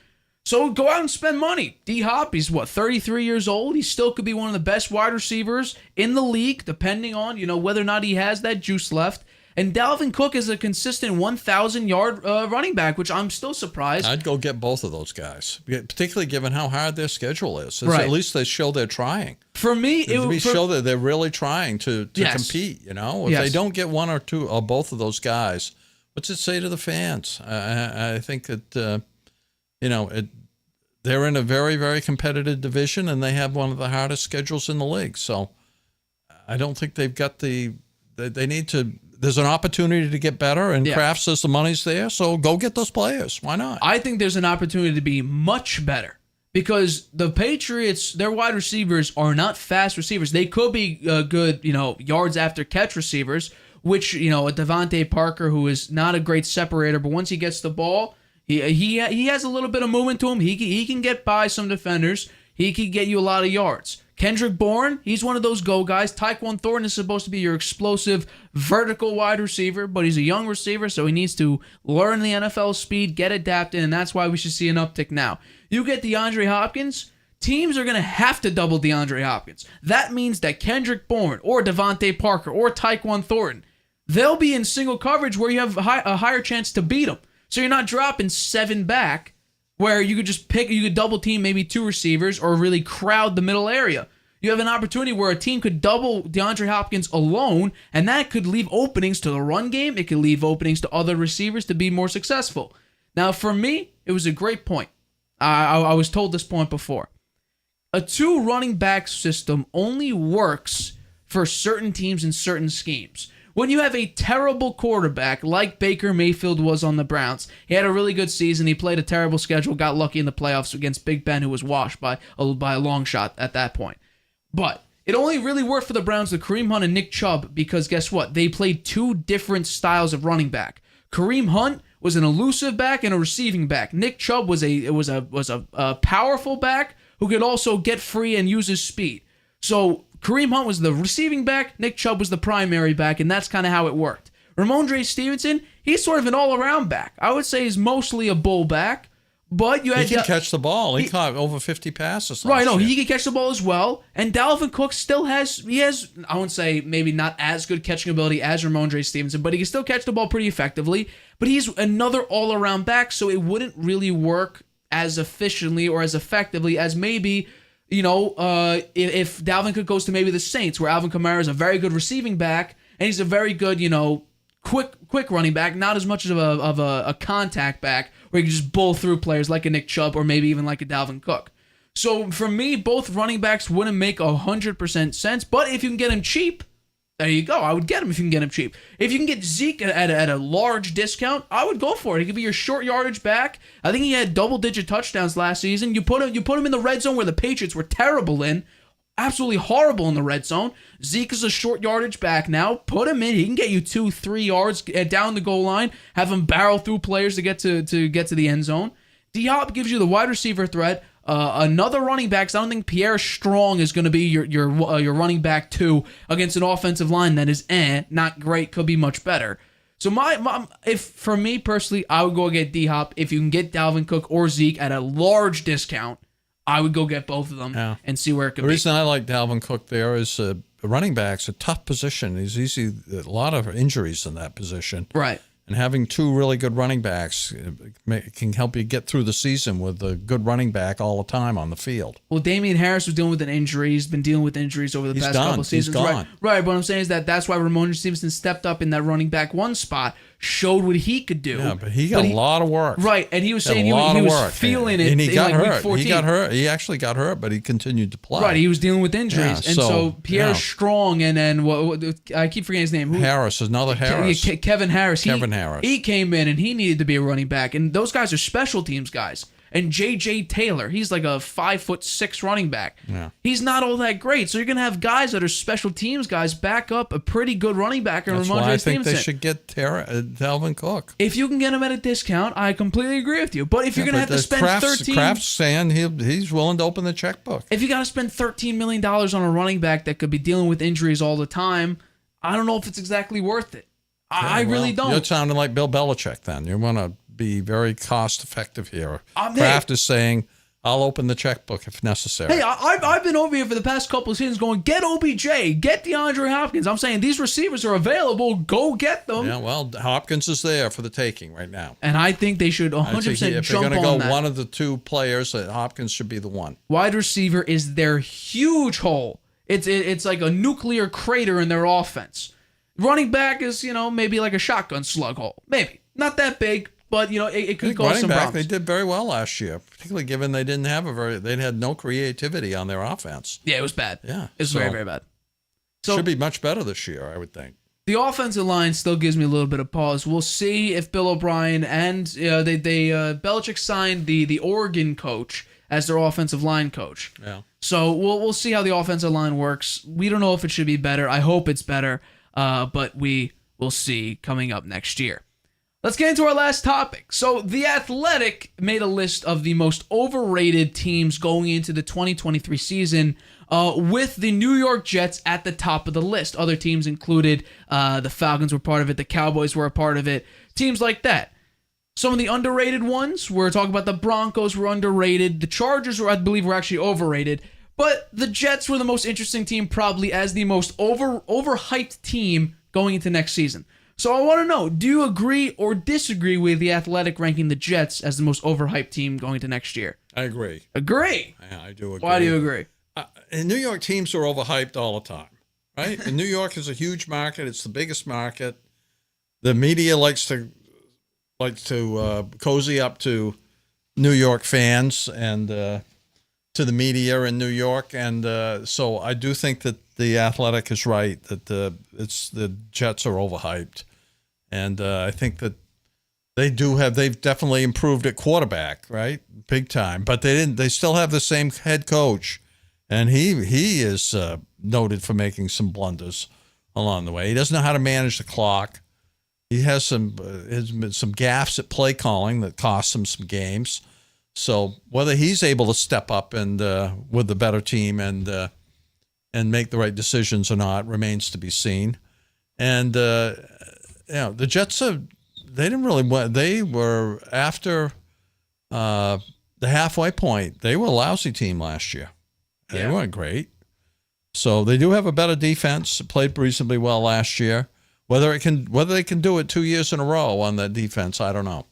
So go out and spend money. D-Hop, he's 33 years old. He still could be one of the best wide receivers in the league, depending on, whether or not he has that juice left. And Dalvin Cook is a consistent 1,000-yard running back, which I'm still surprised. I'd go get both of those guys, particularly given how hard their schedule is. Right. At least they show they're trying. For me, show that they're really trying to compete. If they don't get one or two or both of those guys, what's it say to the fans? I think that they're in a very, very competitive division, and they have one of the hardest schedules in the league. So I don't think they've got they need to. There's an opportunity to get better, and Kraft says the money's there, so go get those players. Why not? I think there's an opportunity to be much better because the Patriots, their wide receivers are not fast receivers. They could be good, yards after catch receivers, which, a Devontae Parker, who is not a great separator, but once he gets the ball, he has a little bit of movement to him. He can get by some defenders. He could get you a lot of yards. Kendrick Bourne, he's one of those go guys. Tyquan Thornton is supposed to be your explosive vertical wide receiver, but he's a young receiver, so he needs to learn the NFL speed, get adapted, and that's why we should see an uptick now. You get DeAndre Hopkins, teams are going to have to double DeAndre Hopkins. That means that Kendrick Bourne or Devontae Parker or Tyquan Thornton, they'll be in single coverage where you have a higher chance to beat them. So you're not dropping 7 back where you could just you could double team maybe 2 receivers or really crowd the middle area. You have an opportunity where a team could double DeAndre Hopkins alone, and that could leave openings to the run game. It could leave openings to other receivers to be more successful. Now, for me, it was a great point. I was told this point before. A 2 running back system only works for certain teams and certain schemes. When you have a terrible quarterback like Baker Mayfield was on the Browns, he had a really good season. He played a terrible schedule, got lucky in the playoffs against Big Ben, who was washed by a long shot at that point. But it only really worked for the Browns with Kareem Hunt and Nick Chubb because guess what? They played 2 different styles of running back. Kareem Hunt was an elusive back and a receiving back. Nick Chubb was a powerful back who could also get free and use his speed. So Kareem Hunt was the receiving back, Nick Chubb was the primary back, and that's kind of how it worked. Ramondre Stevenson, he's sort of an all-around back. I would say he's mostly a bull back, but you had... He can catch the ball. He caught over 50 passes last Right, no, year. he can catch the ball as well, and Dalvin Cook still has, I wouldn't say maybe not as good catching ability as Ramondre Stevenson, but he can still catch the ball pretty effectively, but he's another all-around back, so it wouldn't really work as efficiently or as effectively as maybe... if Dalvin Cook goes to maybe the Saints, where Alvin Kamara is a very good receiving back, and he's a very good, quick running back, not as much of a contact back, where you can just bull through players like a Nick Chubb or maybe even like a Dalvin Cook. So for me, both running backs wouldn't make 100% sense, but if you can get him cheap, there you go. I would get him if you can get him cheap. If you can get Zeke at a large discount, I would go for it. He could be your short yardage back. I think he had double-digit touchdowns last season. You put him in the red zone where the Patriots were terrible in, absolutely horrible in the red zone. Zeke is a short yardage back now. Put him in. He can get you 2-3 yards down the goal line. Have him barrel through players to get to the end zone. D-Hop gives you the wide receiver threat. Another running back, so I don't think Pierre Strong is going to be your running back 2 against an offensive line that is not great, could be much better. So if for me personally, I would go get D-Hop. If you can get Dalvin Cook or Zeke at a large discount, I would go get both of them and see where it could be. The reason I like Dalvin Cook there is running back's a tough position. He's easy, a lot of injuries in that position. Right. And having 2 really good running backs can help you get through the season with a good running back all the time on the field. Well, Damian Harris was dealing with an injury. He's been dealing with injuries over the past couple of seasons. He's gone. Right. What I'm saying is that's why Ramondre Stevenson stepped up in that running back 1 spot, showed what he could do. Yeah, but he got a lot of work. Right, and he was saying he was feeling it. And he got hurt. Week 14. He got hurt. He actually got hurt, but he continued to play. Right, he was dealing with injuries. Yeah, and so Pierre Strong and then what I keep forgetting his name. Harris, another Harris. Kevin Harris. Harris. He came in and he needed to be a running back. And those guys are special teams guys. And J.J. Taylor, he's like a 5'6" running back. Yeah. He's not all that great. So you're going to have guys that are special teams guys back up a pretty good running back in Ramondre Stevenson. That's why I think they should get Dalvin Cook. If you can get him at a discount, I completely agree with you. But if you're going to have to spend Kraft's saying he's willing to open the checkbook. If you got to spend $13 million on a running back that could be dealing with injuries all the time, I don't know if it's exactly worth it. I really don't. You're sounding like Bill Belichick then. You want to be very cost effective here. Hey, Kraft is saying, I'll open the checkbook if necessary. Hey, I've been over here for the past couple of seasons going, get OBJ, get DeAndre Hopkins. I'm saying these receivers are available. Go get them. Yeah, well, Hopkins is there for the taking right now. And I think they should 100% jump on that. If they're going to go one of the 2 players, Hopkins should be the one. Wide receiver is their huge hole. It's like a nuclear crater in their offense. Running back is, maybe like a shotgun slug hole. Maybe. Not that big. But it could cause some problems. They did very well last year, particularly given they had no creativity on their offense. Yeah, it was bad. Yeah, it was very, very bad. So should be much better this year, I would think. The offensive line still gives me a little bit of pause. We'll see if Bill O'Brien and Belichick signed the Oregon coach as their offensive line coach. Yeah. So we'll see how the offensive line works. We don't know if it should be better. I hope it's better, but we will see coming up next year. Let's get into our last topic. So, The Athletic made a list of the most overrated teams going into the 2023 season, with the New York Jets at the top of the list. Other teams included the Falcons were part of it, the Cowboys were a part of it, teams like that. Some of the underrated ones, we're talking about the Broncos were underrated, the Chargers I believe were actually overrated, but the Jets were the most interesting team, probably as the most overhyped team going into next season. So I want to know, do you agree or disagree with The Athletic ranking the Jets as the most overhyped team going into next year? I agree. Agree? Yeah, I do agree. Why do you agree? And New York teams are overhyped all the time, right? And New York is a huge market. It's the biggest market. The media likes to cozy up to New York fans and to the media in New York. And so I do think that The Athletic is right, that the Jets are overhyped. And I think that they've definitely improved at quarterback, right? Big time. But they still have the same head coach. And he is noted for making some blunders along the way. He doesn't know how to manage the clock. He has some gaffes at play calling that cost him some games. So whether he's able to step up and with the better team and make the right decisions or not remains to be seen. And the Jets they were after the halfway point. They were a lousy team last year. They weren't great. So they do have a better defense. Played reasonably well last year. Whether they can do it 2 years in a row on that defense, I don't know.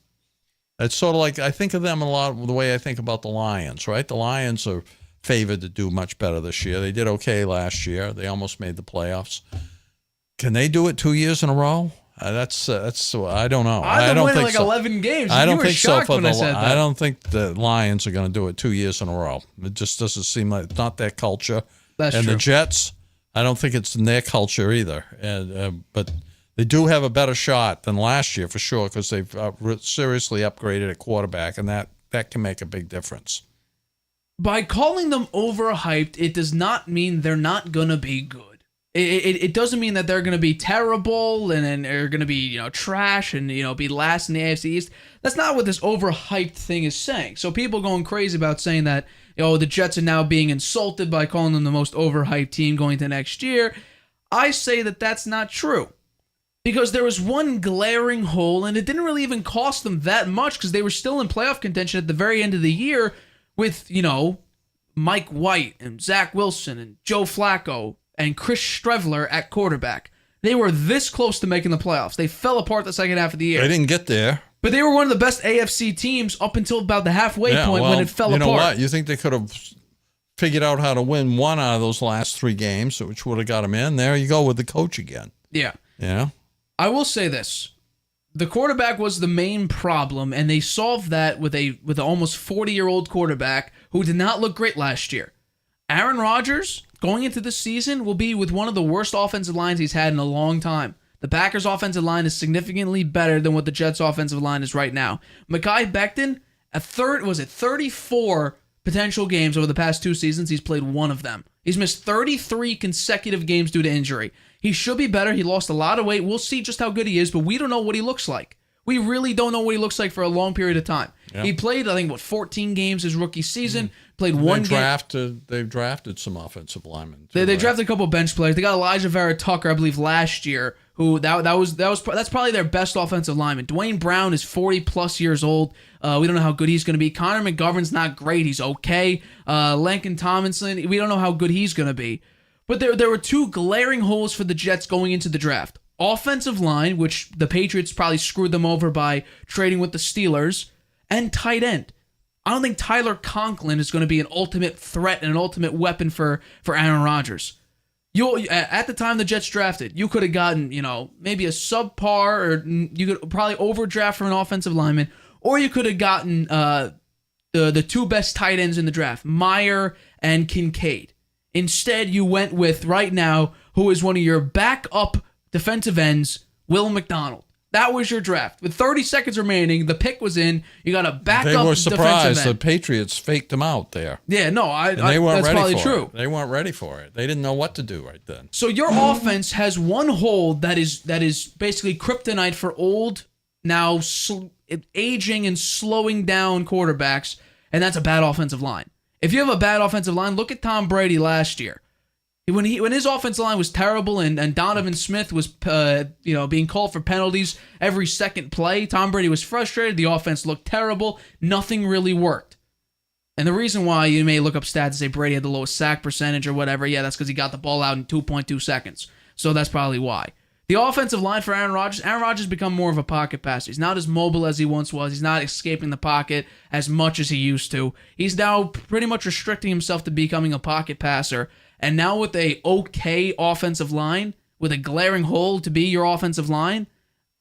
It's sort of like I think of them a lot the way I think about the Lions, right? The Lions are favored to do much better this year. They did okay last year. They almost made the playoffs. Can they do it 2 years in a row? That's I don't know. I don't think like so. 11 games. I don't you were think so. when I said that. I don't think the Lions are going to do it 2 years in a row. It just doesn't seem like it's not that culture. That's and true. The Jets, I don't think it's in their culture either. And but they do have a better shot than last year for sure because they've seriously upgraded at quarterback, and that can make a big difference. By calling them overhyped, it does not mean they're not going to be good. It doesn't mean that they're going to be terrible and they're going to be trash and be last in the AFC East. That's not what this overhyped thing is saying. So people going crazy about saying that the Jets are now being insulted by calling them the most overhyped team going into next year. I say that that's not true. Because there was one glaring hole, and it didn't really even cost them that much because they were still in playoff contention at the very end of the year with, Mike White and Zach Wilson and Joe Flacco and Chris Streveler at quarterback. They were this close to making the playoffs. They fell apart the second half of the year. They didn't get there. But they were one of the best AFC teams up until about the halfway point when it fell apart. You know what? You think they could have figured out how to win one out of those last 3 games, which would have got them in? There you go with the coach again. Yeah. Yeah. I will say this. The quarterback was the main problem, and they solved that with an almost 40-year-old quarterback who did not look great last year. Aaron Rodgers, going into this season, will be with one of the worst offensive lines he's had in a long time. The Packers' offensive line is significantly better than what the Jets' offensive line is right now. Mekhi Becton, 34 potential games over the past 2 seasons. He's played one of them. He's missed 33 consecutive games due to injury. He should be better. He lost a lot of weight. We'll see just how good he is, but we don't know what he looks like. We really don't know what he looks like for a long period of time. Yep. He played, 14 games his rookie season. Played one game. They've drafted some offensive linemen. They drafted a couple of bench players. They got Elijah Vera Tucker, I believe, last year. Who that's probably their best offensive lineman. Dwayne Brown is 40+ years old. We don't know how good he's going to be. Connor McGovern's not great. He's okay. Lincoln Tomlinson, we don't know how good he's going to be. But there were 2 glaring holes for the Jets going into the draft. Offensive line, which the Patriots probably screwed them over by trading with the Steelers, and tight end. I don't think Tyler Conklin is going to be an ultimate threat and an ultimate weapon for Aaron Rodgers. At the time the Jets drafted, you could have gotten, maybe a subpar, or you could probably overdraft for an offensive lineman, or you could have gotten the 2 best tight ends in the draft, Meyer and Kincaid. Instead, you went with, right now, who is one of your backup defensive ends, Will McDonald. That was your draft. With 30 seconds remaining, the pick was in. You got a backup defensive end. They were surprised the Patriots faked them out there. Yeah, no, they weren't that's ready probably for true. It. They weren't ready for it. They didn't know what to do right then. So your offense has one hole that is basically kryptonite for old now aging and slowing down quarterbacks, and that's a bad offensive line. If you have a bad offensive line, look at Tom Brady last year. When his offensive line was terrible and Donovan Smith was being called for penalties every second play, Tom Brady was frustrated. The offense looked terrible. Nothing really worked. And the reason why you may look up stats and say Brady had the lowest sack percentage or whatever, yeah, that's because he got the ball out in 2.2 seconds. So that's probably why. The offensive line for Aaron Rodgers has become more of a pocket passer. He's not as mobile as he once was. He's not escaping the pocket as much as he used to. He's now pretty much restricting himself to becoming a pocket passer. And now with a okay offensive line, with a glaring hole to be your offensive line,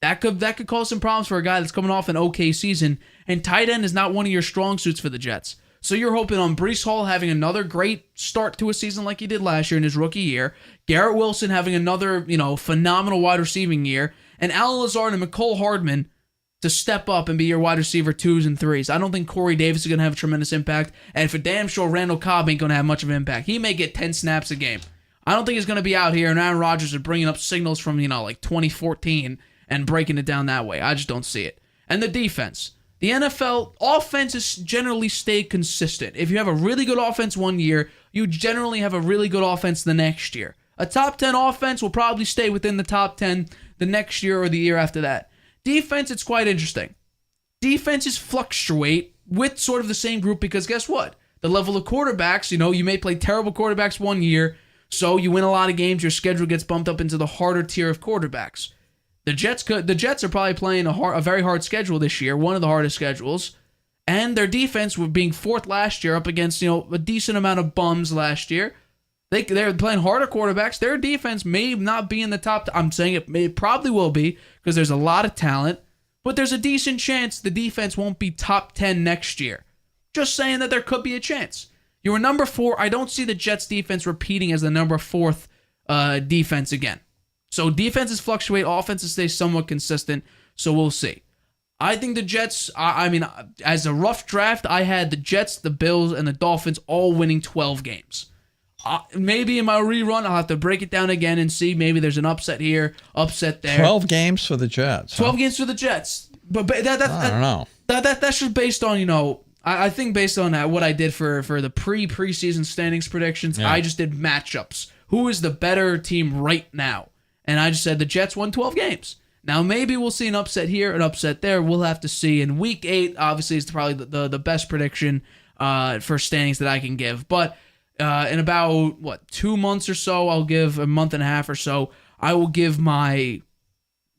that could cause some problems for a guy that's coming off an okay season. And tight end is not one of your strong suits for the Jets. So you're hoping on Breece Hall having another great start to a season like he did last year in his rookie year, Garrett Wilson having another, phenomenal wide receiving year, and Alan Lazard and McCole Hardman to step up and be your wide receiver 2s and 3s. I don't think Corey Davis is going to have a tremendous impact, and for damn sure Randall Cobb ain't going to have much of an impact. He may get 10 snaps a game. I don't think he's going to be out here, and Aaron Rodgers is bringing up signals from, 2014 and breaking it down that way. I just don't see it. And the defense. The NFL offenses generally stay consistent. If you have a really good offense one year, you generally have a really good offense the next year. A top 10 offense will probably stay within the top 10 the next year or the year after that. Defense, it's quite interesting. Defenses fluctuate with sort of the same group because guess what? The level of quarterbacks, you may play terrible quarterbacks one year, so you win a lot of games, your schedule gets bumped up into the harder tier of quarterbacks. The Jets are probably playing a very hard schedule this year, one of the hardest schedules, and their defense were being fourth last year up against a decent amount of bums last year. They're playing harder quarterbacks. Their defense may not be in the top. I'm saying it probably will be because there's a lot of talent, but there's a decent chance the defense won't be top 10 next year. Just saying that there could be a chance. You were number 4. I don't see the Jets defense repeating as the number 4th defense again. So defenses fluctuate, offenses stay somewhat consistent, so we'll see. I think the Jets, as a rough draft, I had the Jets, the Bills, and the Dolphins all winning 12 games. Maybe in my rerun, I'll have to break it down again and see. Maybe there's an upset here, upset there. 12 games for the Jets. 12 games for the Jets. But I don't know. That's just based on, I think based on what I did for the preseason standings predictions, yeah. I just did matchups. Who is the better team right now? And I just said the Jets won 12 games. Now, maybe we'll see an upset here, an upset there. We'll have to see. In Week 8, obviously, is probably the best prediction for standings that I can give. But in about, 2 months or so, I'll give a month and a half or so, I will give my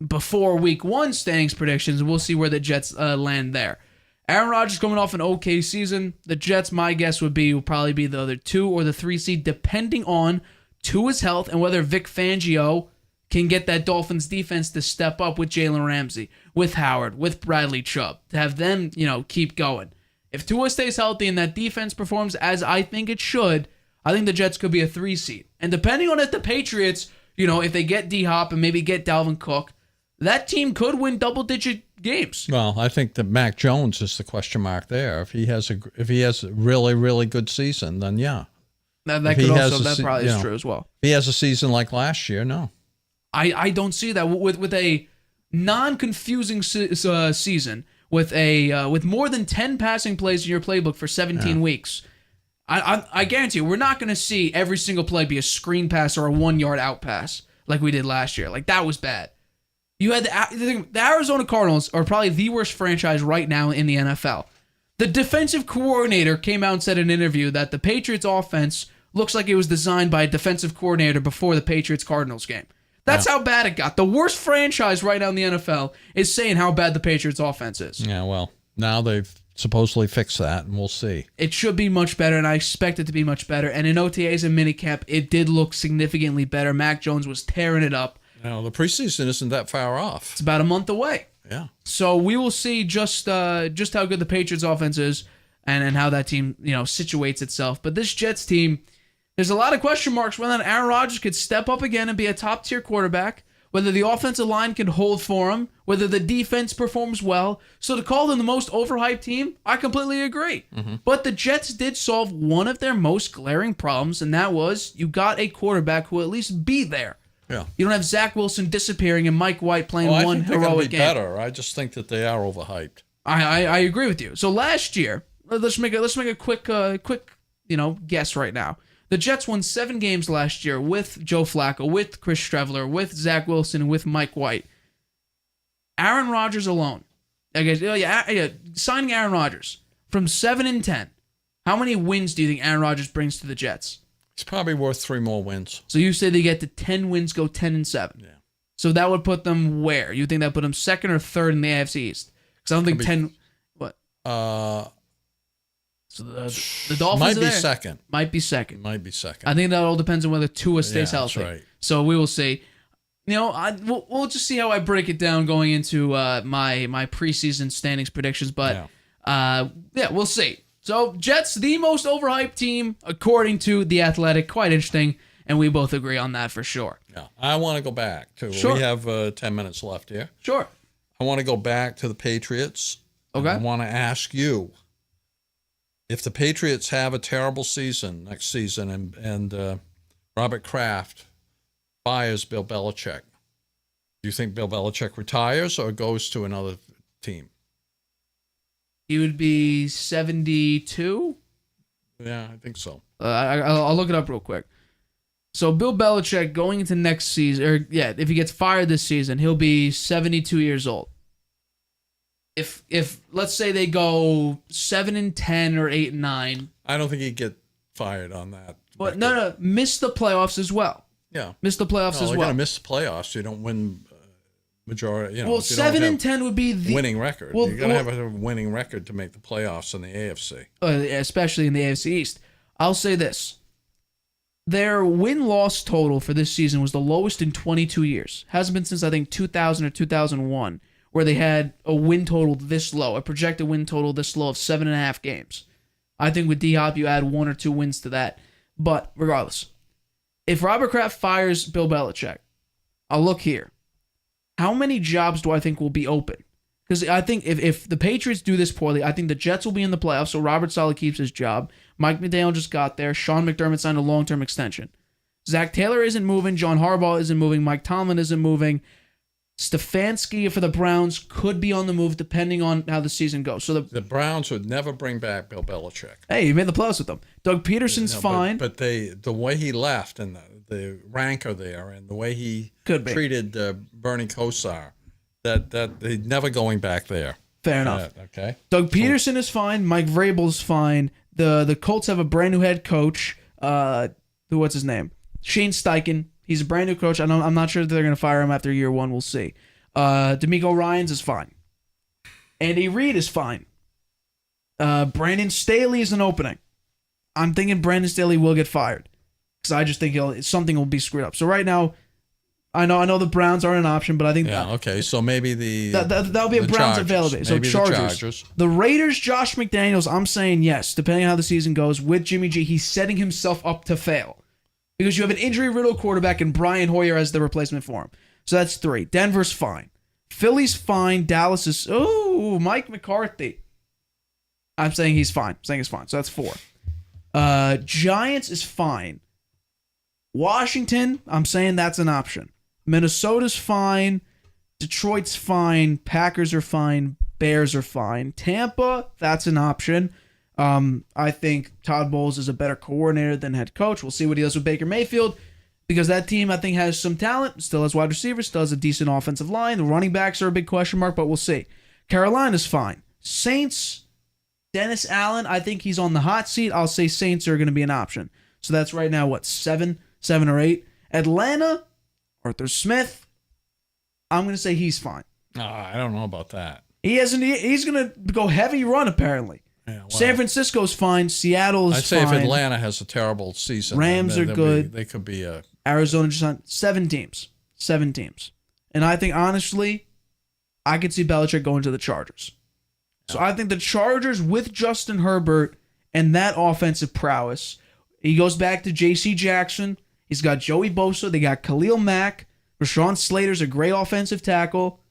before Week 1 standings predictions. We'll see where the Jets land there. Aaron Rodgers coming off an okay season. The Jets, my guess will probably be the other 2 or the 3 seed, depending on Tua's health and whether Vic Fangio can get that Dolphins defense to step up with Jalen Ramsey, with Howard, with Bradley Chubb, to have them, keep going. If Tua stays healthy and that defense performs as I think it should, I think the Jets could be a 3 seed. And depending on if the Patriots, if they get D-Hop and maybe get Dalvin Cook, that team could win double-digit games. Well, I think that Mac Jones is the question mark there. If he has a really, really good season, then yeah. That probably is true as well. If he has a season like last year, no. I don't see that with a non-confusing season with more than 10 passing plays in your playbook for 17 weeks. I guarantee you, we're not going to see every single play be a screen pass or a 1-yard out pass like we did last year. Like that was bad. You had the Arizona Cardinals are probably the worst franchise right now in the NFL. The defensive coordinator came out and said in an interview that the Patriots offense looks like it was designed by a defensive coordinator before the Patriots-Cardinals game. That's how bad it got. The worst franchise right now in the NFL is saying how bad the Patriots offense is. Yeah, well, now they've supposedly fixed that, and we'll see. It should be much better, and I expect it to be much better. And in OTAs and minicamp, it did look significantly better. Mac Jones was tearing it up. Now, the preseason isn't that far off. It's about a month away. Yeah. So we will see just how good the Patriots offense is and how that team, situates itself. But this Jets team, there's a lot of question marks whether Aaron Rodgers could step up again and be a top-tier quarterback, whether the offensive line can hold for him, whether the defense performs well. So to call them the most overhyped team, I completely agree. Mm-hmm. But the Jets did solve one of their most glaring problems, and that was you got a quarterback who will at least be there. Yeah. You don't have Zach Wilson disappearing and Mike White playing I one think they're going heroic to be game. better. I just think that they are overhyped. I agree with you. So last year, let's make a quick guess right now. The Jets won 7 games last year with Joe Flacco, with Chris Streveler, with Zach Wilson, and with Mike White. Aaron Rodgers alone. Signing Aaron Rodgers from 7-10. How many wins do you think Aaron Rodgers brings to the Jets? It's probably worth 3 more wins. So you say they get to 10 wins, go 10-7. Yeah. So that would put them where? You think that put them second or third in the AFC East? Because I don't think 10. What? So the Dolphins might are be there. second. Might be second. Might be second. I think that all depends on whether Tua stays That's healthy. right. So we will see. We'll just see how I break it down going into my preseason standings predictions. But we'll see. So Jets, the most overhyped team according to The Athletic. Quite interesting, and we both agree on that for sure. Yeah. I want to go back to. Sure. We have 10 minutes left here. Sure. I want to go back to the Patriots. Okay. I want to ask you, if the Patriots have a terrible season next season and Robert Kraft fires Bill Belichick, do you think Bill Belichick retires or goes to another team? He would be 72. Yeah, I think so. I'll look it up real quick. So Bill Belichick going into next season, if he gets fired this season, he'll be 72 years old. If let's say they go 7-10 or 8-9, I don't think he'd get fired on that. but no, miss the playoffs as well. Yeah, Miss the playoffs as You're well. gonna miss the playoffs. You don't win majority. Well, if you don't 7-10 have would be the winning record. Well, You're gonna have a winning record to make the playoffs in the AFC. Especially in the AFC East. I'll say this. Their win-loss total for this season was the lowest in 22 years. Hasn't been since, I think, 2000 or 2001, where they had a win total this low, a projected win total this low of 7.5 games. I think with D-Hop, you add 1 or 2 wins to that. But regardless, if Robert Kraft fires Bill Belichick, I'll look here. How many jobs do I think will be open? Because I think if the Patriots do this poorly, I think the Jets will be in the playoffs, so Robert Saleh keeps his job. Mike McDaniel just got there. Sean McDermott signed a long-term extension. Zach Taylor isn't moving. John Harbaugh isn't moving. Mike Tomlin isn't moving. Stefanski for the Browns could be on the move depending on how the season goes. So the Browns would never bring back Bill Belichick. Hey, you made the playoffs with them. Doug Peterson's fine. But the way he left and the rancor there and the way he Could be. treated Bernie Kosar, that he's never going back there. Fair enough. Okay. Doug Peterson is fine. Mike Vrabel's fine. The Colts have a brand new head coach. What's his name? Shane Steichen. He's a brand new coach. I'm not sure if they're going to fire him after year 1. We'll see. D'Amico Ryans is fine. Andy Reid is fine. Brandon Staley is an opening. I'm thinking Brandon Staley will get fired because I just think something will be screwed up. So right now, I know the Browns aren't an option, but I think Okay. So maybe that'll be a Browns Chargers. availability. So Maybe Chargers. The Chargers. The Raiders, Josh McDaniels, I'm saying yes, depending on how the season goes. With Jimmy G, he's setting himself up to fail. Because you have an injury-riddled quarterback and Brian Hoyer as the replacement for him. So that's 3. Denver's fine. Philly's fine. Dallas is... Oh, Mike McCarthy. I'm saying he's fine. So that's 4. Giants is fine. Washington, I'm saying that's an option. Minnesota's fine. Detroit's fine. Packers are fine. Bears are fine. Tampa, that's an option. I think Todd Bowles is a better coordinator than head coach. We'll see what he does with Baker Mayfield because that team, I think, has some talent, still has wide receivers, still has a decent offensive line. The running backs are a big question mark, but we'll see. Carolina's fine. Saints, Dennis Allen, I think he's on the hot seat. I'll say Saints are going to be an option. So that's right now, 7 or 8. Atlanta, Arthur Smith, I'm going to say he's fine. I don't know about that. He's going to go heavy run, apparently. Yeah, well, San Francisco's fine. Seattle is fine. I'd say if Atlanta has a terrible season, Rams are good. They could be a... Arizona just signed 7 teams. 7 teams. And I think, honestly, I could see Belichick going to the Chargers. So I think the Chargers with Justin Herbert and that offensive prowess, he goes back to J.C. Jackson. He's got Joey Bosa. They got Khalil Mack. Rashawn Slater's a great offensive tackle.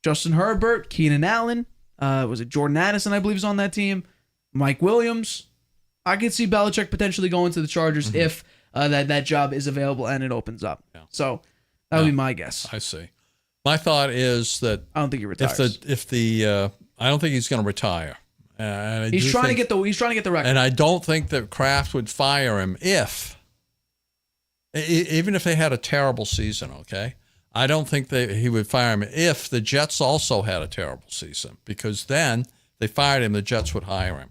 Justin Herbert, Keenan Allen. Was it Jordan Addison, I believe, is on that team? Mike Williams. I could see Belichick potentially going to the Chargers if that job is available and it opens up. Yeah. So That would be my guess. I see. My thought is that I don't think he retires. I don't think he's going to retire. And he's trying to get the record. And I don't think that Kraft would fire him even if they had a terrible season. Okay, I don't think he would fire him if the Jets also had a terrible season, because then they fired him, the Jets would hire him,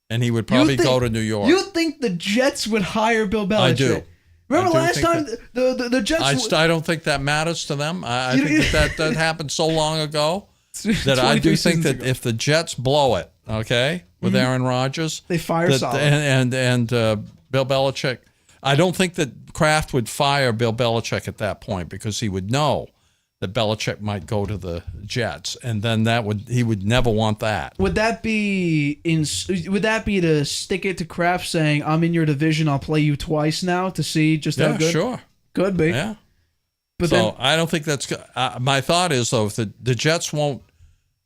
and he would probably go to New York. You think the Jets would hire Bill Belichick? I do. Remember last time the Jets? I don't think that matters to them. I think that happened so long ago that I do think that if the Jets blow it, okay, with Aaron Rodgers, they fire Saleh. And Bill Belichick. I don't think that Kraft would fire Bill Belichick at that point, because he would know that Belichick might go to the Jets, and then he would never want that. Would that be to stick it to Kraft, saying, "I'm in your division, I'll play you twice now to see just how good"? Yeah, sure. Could be. Yeah. But so I don't think that's good. My thought is, though, if the Jets won't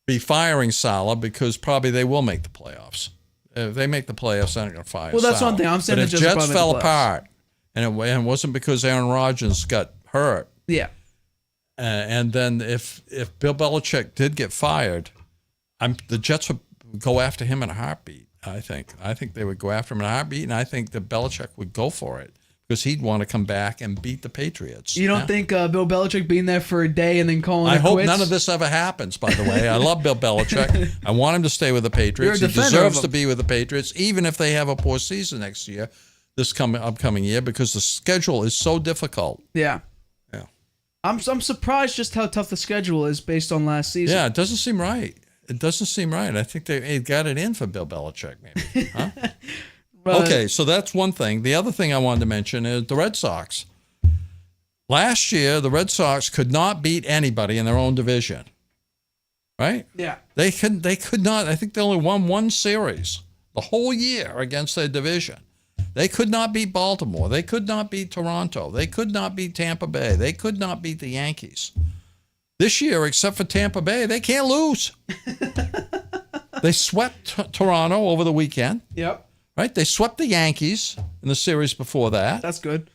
be firing Saleh, because probably they will make the playoffs. If they make the playoffs, they're not going to fire Well, that's Saleh. one thing. I'm saying but the if Jets Jets fell make the playoffs. apart, and it wasn't because Aaron Rodgers got hurt, Yeah. and then if Bill Belichick did get fired, the Jets would go after him in a heartbeat. I think they would go after him in a heartbeat, and I think that Belichick would go for it, because he'd want to come back and beat the Patriots. You don't think Bill Belichick being there for a day and then calling I it hope quits? none of this ever happens, by the way. I love Bill Belichick. I want him to stay with the Patriots. You're a He defender deserves of to him. be with the Patriots, even if they have a poor season next year, upcoming year, because the schedule is so difficult. Yeah. Yeah. I'm surprised just how tough the schedule is based on last season. Yeah, it doesn't seem right. I think they got it in for Bill Belichick, maybe. Huh? Okay, so that's one thing. The other thing I wanted to mention is the Red Sox. Last year, the Red Sox could not beat anybody in their own division, right? Yeah. They could not. I think they only won one series the whole year against their division. They could not beat Baltimore. They could not beat Toronto. They could not beat Tampa Bay. They could not beat the Yankees. This year, except for Tampa Bay, they can't lose. They swept Toronto over the weekend. Yep. Right? They swept the Yankees in the series before that. That's good.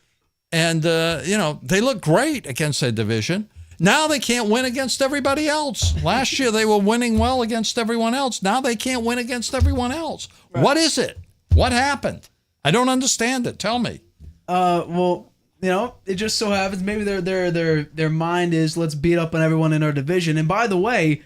And, they look great against their division. Now they can't win against everybody else. Last year they were winning well against everyone else. Now they can't win against everyone else. Right. What is it? What happened? I don't understand it. Tell me. Well, it just so happens maybe their mind is, let's beat up on everyone in our division. And by the way,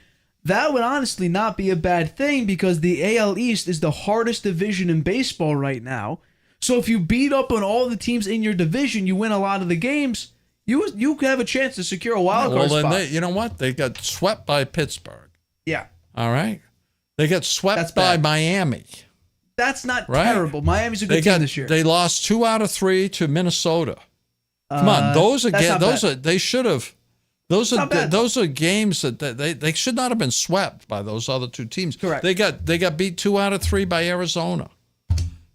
that would honestly not be a bad thing, because the AL East is the hardest division in baseball right now. So if you beat up on all the teams in your division, you win a lot of the games, you could have a chance to secure a wild card spot. Then you know what? They got swept by Pittsburgh. Yeah. All right? They got swept by Miami. That's not terrible. Miami's a good team this year. They lost 2 out of 3 to Minnesota. Come on, they should have. Those are games that they should not have been swept by those other two teams. Correct. They got beat 2 out of 3 by Arizona.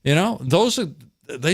They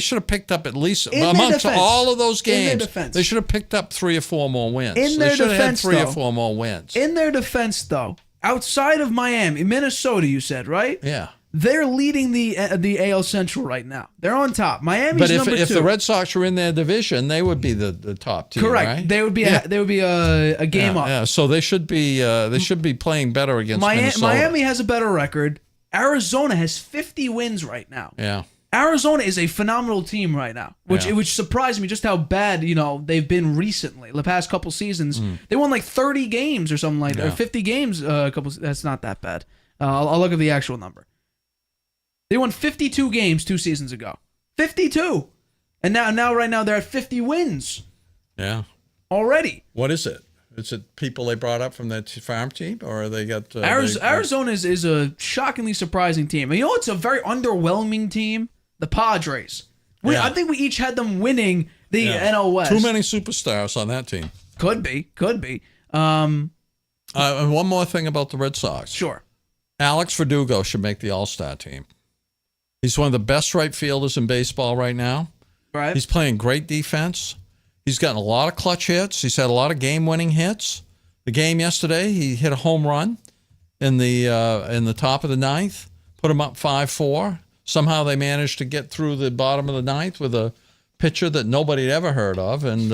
should have picked up at least amongst all of those games. They should have picked up 3 or 4 more wins. They should have had 3 or 4 more wins. In their defense, though, outside of Miami, Minnesota, you said, right? Yeah. They're leading the AL Central right now. They're on top. Miami's number 2. But if the Red Sox were in their division, they would be the top team. Correct. Right? They would be a game up. Yeah. So they should be playing better against Minnesota. Miami has a better record. Arizona has 50 wins right now. Yeah. Arizona is a phenomenal team right now, which surprised me just how bad they've been recently. The past couple seasons, they won like 30 games or something like that, or 50 games. That's not that bad. I'll look at the actual number. They won 52 games 2 seasons ago. 52, and right now they're at 50 wins. Yeah. Already. What is it? Is it people they brought up from that farm team, or they got Arizona is a shockingly surprising team. And it's a very underwhelming team. The Padres. I think we each had them winning the NL West. Too many superstars on that team. Could be. And one more thing about the Red Sox. Sure. Alex Verdugo should make the All-Star team. He's one of the best right fielders in baseball right now. Right. He's playing great defense. He's gotten a lot of clutch hits. He's had a lot of game-winning hits. The game yesterday, he hit a home run in the top of the 9th, put him up 5-4. Somehow they managed to get through the bottom of the 9th with a pitcher that nobody had ever heard of, and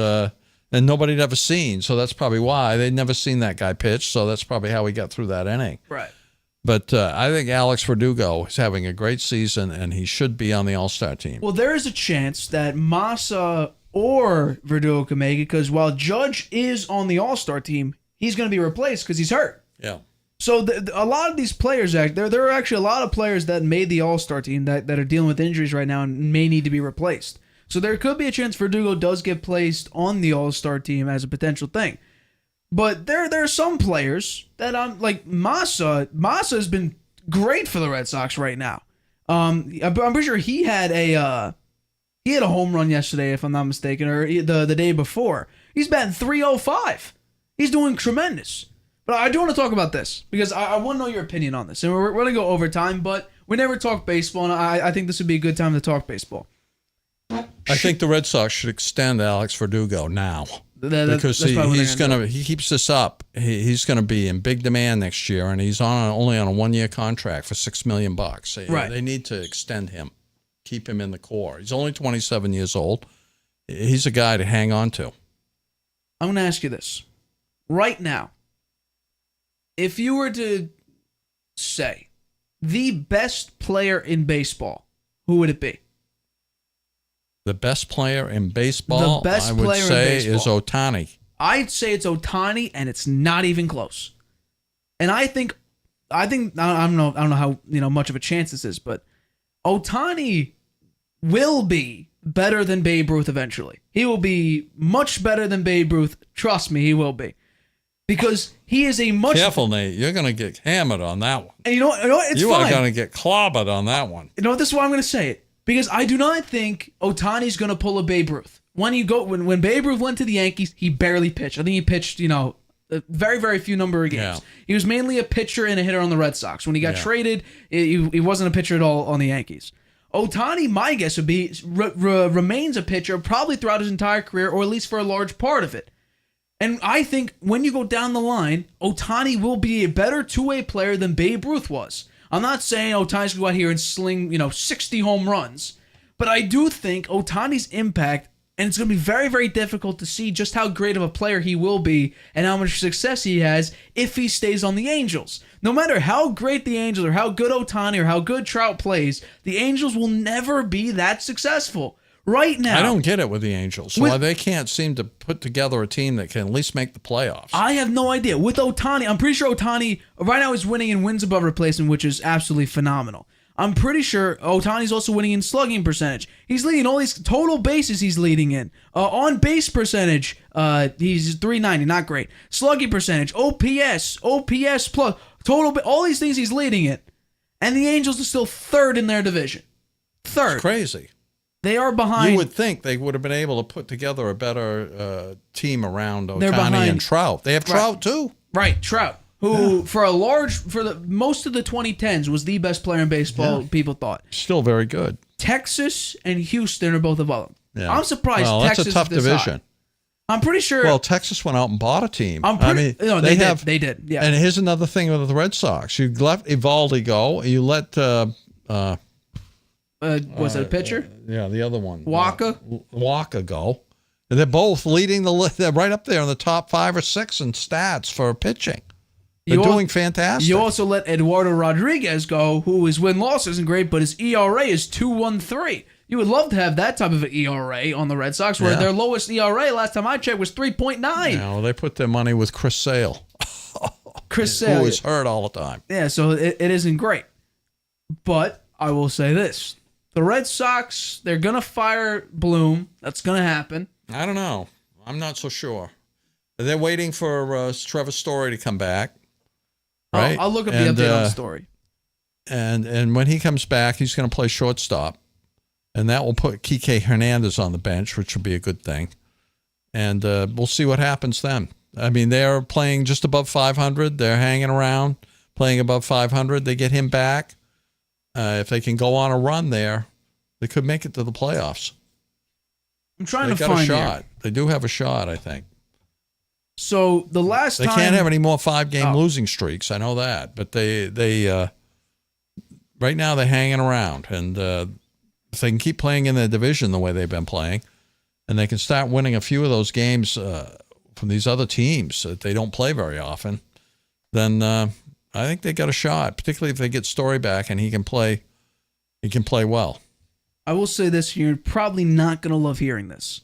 and nobody had ever seen. So that's probably why they'd never seen that guy pitch. So that's probably how he got through that inning. Right. But I think Alex Verdugo is having a great season, and he should be on the All-Star team. Well, there is a chance that Massa or Verdugo can make it because while Judge is on the All-Star team, he's going to be replaced because he's hurt. Yeah. So a lot of these players, there are actually a lot of players that made the All-Star team that are dealing with injuries right now and may need to be replaced. So there could be a chance Verdugo does get placed on the All-Star team as a potential thing. But there are some players that I'm like Massa. Massa has been great for the Red Sox right now. I'm pretty sure he had a home run yesterday, if I'm not mistaken, or the day before. He's batting .305. He's doing tremendous. But I do want to talk about this because I want to know your opinion on this. And we're going to go overtime, but we never talk baseball, and I think this would be a good time to talk baseball. I think the Red Sox should extend Alex Verdugo now. Because he keeps this up. He's going to be in big demand next year, and he's only on a 1-year contract for $6 million. Right. They need to extend him, keep him in the core. He's only 27 years old. He's a guy to hang on to. I'm going to ask you this right now: if you were to say the best player in baseball, who would it be? The best player in baseball, I would say, is Ohtani. I'd say it's Ohtani, and it's not even close. And I don't know how much of a chance this is, but Ohtani will be better than Babe Ruth eventually. He will be much better than Babe Ruth. Trust me, he will be, because he is a much careful, Nate. You're going to get hammered on that one. And you know what? It's you fine. are going to get clobbered on that one. You know what? This is why I'm going to say it. Because I do not think Ohtani's going to pull a Babe Ruth. When Babe Ruth went to the Yankees, he barely pitched. I think he pitched, a very, very few number of games. Yeah. He was mainly a pitcher and a hitter on the Red Sox. When he got traded, he wasn't a pitcher at all on the Yankees. Ohtani, my guess would be, remains a pitcher probably throughout his entire career, or at least for a large part of it. And I think when you go down the line, Ohtani will be a better two-way player than Babe Ruth was. I'm not saying Ohtani's going to go out here and sling, 60 home runs. But I do think Ohtani's impact, and it's going to be very, very difficult to see just how great of a player he will be and how much success he has if he stays on the Angels. No matter how great the Angels or how good Ohtani or how good Trout plays, the Angels will never be that successful. Right now, I don't get it with the Angels. Why they can't seem to put together a team that can at least make the playoffs. I have no idea. With Ohtani, I'm pretty sure Ohtani right now is winning in wins above replacement, which is absolutely phenomenal. I'm pretty sure Ohtani's also winning in slugging percentage. He's leading all these total bases he's leading in. On base percentage, he's .390, not great. Slugging percentage, OPS plus, all these things he's leading it. And the Angels are still third in their division. Third. It's crazy. They are behind. You would think they would have been able to put together a better team around Ohtani and Trout. They have Trout too. Right, Trout, who most of the 2010s was the best player in baseball, people thought. Still very good. Texas and Houston are both above them. Yeah. I'm surprised That's Texas a tough is this division. High. I'm pretty sure. Well, Texas went out and bought a team. They did. Yeah. And here's another thing with the Red Sox. You let Evaldi go. You let was it a pitcher? The other one. Waka go. And they're both leading the list. They're right up there in the top 5 or 6 in stats for pitching. They're doing fantastic. You also let Eduardo Rodriguez go, who his win-loss isn't great, but his ERA is 2.13. You would love to have that type of an ERA on the Red Sox, where their lowest ERA last time I checked was 3.9. No, they put their money with Chris Sale. Who is hurt all the time. Yeah, so it isn't great. But I will say this. The Red Sox, they're going to fire Bloom. That's going to happen. I don't know. I'm not so sure. They're waiting for Trevor Story to come back. Right? I'll look up the update on Story. And when he comes back, he's going to play shortstop. And that will put Kike Hernandez on the bench, which will be a good thing. And we'll see what happens then. I mean, they're playing just above 500. They're hanging around, playing above 500. They get him back. If they can go on a run there, they could make it to the playoffs. I'm trying to find a shot. Here. They do have a shot, I think. So the last time... They can't have any more 5-game losing streaks. I know that. But they right now they're hanging around. And if they can keep playing in their division the way they've been playing, and they can start winning a few of those games from these other teams that they don't play very often, then I think they got a shot, particularly if they get Story back and he can play well. I will say this, you're probably not going to love hearing this.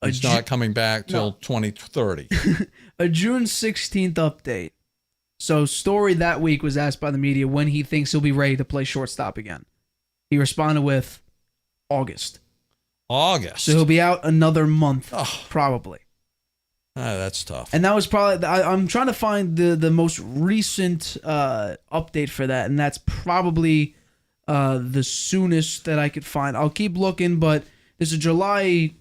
He's not coming back till 2030. A June 16th update. So Story that week was asked by the media when he thinks he'll be ready to play shortstop again. He responded with August. August. So he'll be out another month, probably. That's tough. And that was probably, I'm trying to find the most recent update for that, and that's probably the soonest that I could find. I'll keep looking, but there's a July,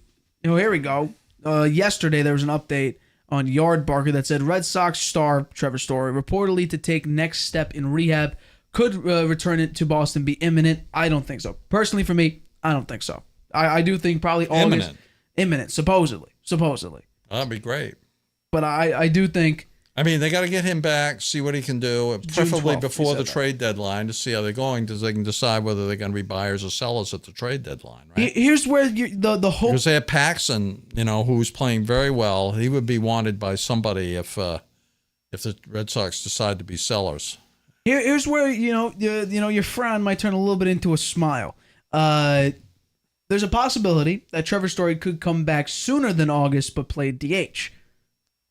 here we go. Yesterday there was an update on Yardbarker that said Red Sox star Trevor Story reportedly to take next step in rehab. Could return it to Boston be imminent? I don't think so. Personally, for me, I don't think so. I do think probably August. Imminent, supposedly. That'd be great. But I do think... I mean, they got to get him back, see what he can do, preferably 12th, before the trade deadline to see how they're going, because they can decide whether they're going to be buyers or sellers at the trade deadline, right? Here's where the whole... Because they have Paxson, who's playing very well. He would be wanted by somebody if the Red Sox decide to be sellers. Here's where your frown might turn a little bit into a smile. There's a possibility that Trevor Story could come back sooner than August, but play DH.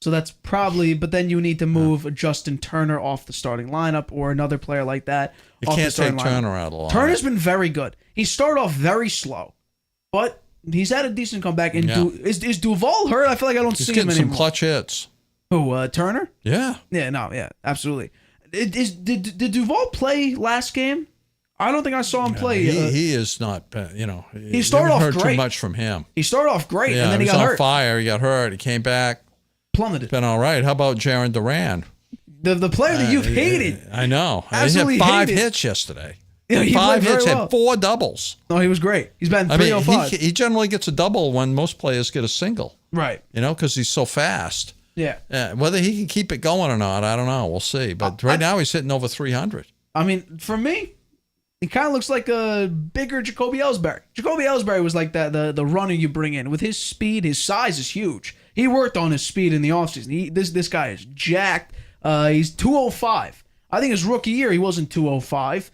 So that's probably, but then you need to move Justin Turner off the starting lineup or another player like that. You can't take Turner out of the lineup. Turner's been very good. He started off very slow, but he's had a decent comeback. And is Duvall hurt? I feel like I don't see him anymore. He's getting some clutch hits. Who, Turner? Yeah. Yeah, absolutely. Did Duvall play last game? I don't think I saw him play. He is not, he started off heard great. Too much from him. He started off great, Yeah, and then he got hurt. on fire. He got hurt. He came back. Plummeted. It's been all right. How about Jaron Duran? The player that you've hated. I know. Absolutely he had 5 hated. hits yesterday. Yeah, he 5 played hits, very well. had 4 doubles. No, he was great. He's batting 305. He generally gets a double when most players get a single. Right. Because he's so fast. Yeah. Whether he can keep it going or not, I don't know. We'll see. But right now he's hitting over 300. I mean, for me, he kind of looks like a bigger Jacoby Ellsbury. Jacoby Ellsbury was like that the runner you bring in. With his speed, his size is huge. He worked on his speed in the offseason. This guy is jacked. He's 205. I think his rookie year, he wasn't 205.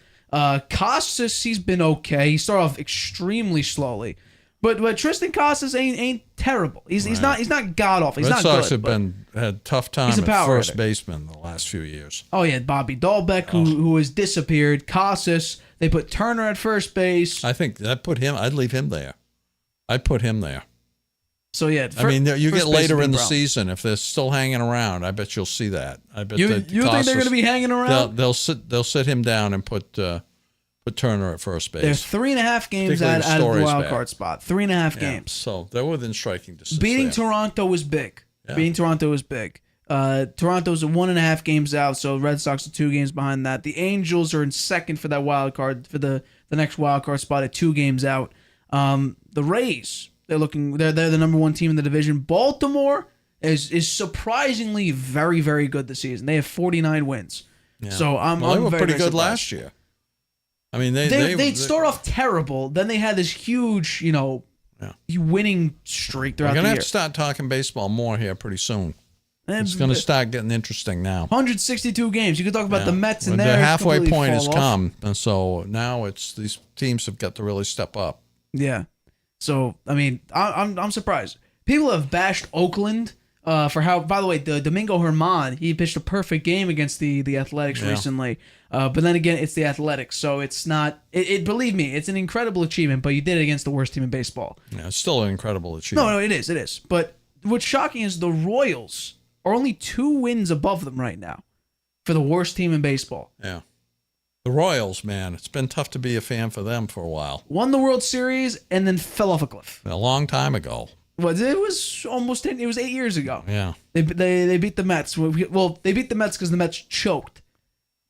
Costas, he's been okay. He started off extremely slowly. But Tristan Costas ain't terrible. He's not god awful. He's Red not Sox good. have had tough time at first baseman the last few years. Oh yeah, Bobby Dahlbeck who has disappeared. Costas, they put Turner at first base. I think I'd leave him there. I'd put him there. So yeah, you get later in the season if they're still hanging around. I bet you'll see that. I bet you think they're going to be hanging around? They'll sit him down and put Turner at first base. They're 3.5 games out of the wild card spot. 3.5 games. So they're within striking distance. Beating Toronto was big. Yeah. Toronto's 1.5 games out, so Red Sox are 2 games behind that. The Angels are in second for that wild card for the next wild card spot at 2 games out. The Rays, they're the number 1 team in the division. Baltimore is surprisingly very, very good this season. They have 49 wins. Yeah. So they were very, pretty very good surprised. last year. I mean, they'd start off terrible. Then they had this huge, winning streak throughout the year. We're going to have to start talking baseball more here pretty soon. It's going to start getting interesting now. 162 games. You could talk about the Mets and the halfway point has come, and so now these teams have got to really step up. Yeah. So I mean, I'm surprised. People have bashed Oakland for how. By the way, the Domingo Germán, he pitched a perfect game against the Athletics recently. But then again, it's the Athletics, so it's not. Believe me, it's an incredible achievement. But you did it against the worst team in baseball. Yeah, it's still an incredible achievement. No, it is. But what's shocking is the Royals are only 2 wins above them right now for the worst team in baseball. Yeah. The Royals, man, it's been tough to be a fan for them for a while. Won the World Series and then fell off a cliff. A long time ago. Well, it was almost 10. It was 8 years ago. Yeah. They beat the Mets. Well, they beat the Mets because the Mets choked.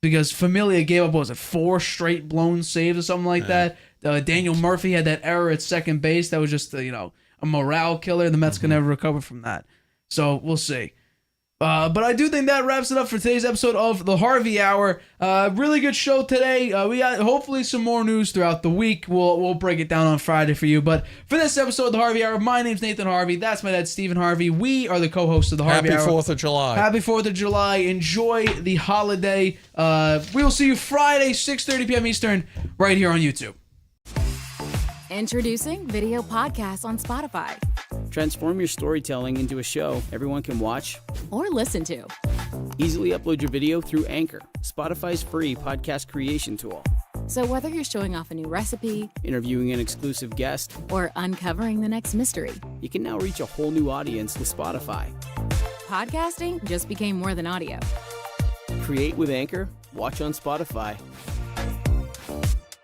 Because Familia gave up, 4 straight blown saves or something like that. Daniel Murphy had that error at second base. That was just a morale killer. The Mets can never recover from that. So we'll see. But I do think that wraps it up for today's episode of the Harvey Hour. Really good show today. We got hopefully some more news throughout the week. We'll break it down on Friday for you. But for this episode of the Harvey Hour, my name's Nathan Harvey. That's my dad, Stephen Harvey. We are the co-hosts of the Harvey Hour. Happy 4th of July. Happy 4th of July. Enjoy the holiday. We will see you Friday, 6:30 p.m. Eastern, right here on YouTube. Introducing video podcasts on Spotify Transform your storytelling into a show everyone can watch or listen to. Easily upload your video through Anchor, Spotify's free podcast creation tool. So whether you're showing off a new recipe, Interviewing an exclusive guest, or uncovering the next mystery, you can now reach a whole new audience with Spotify. podcasting just became more than audio. Create with Anchor, watch on Spotify.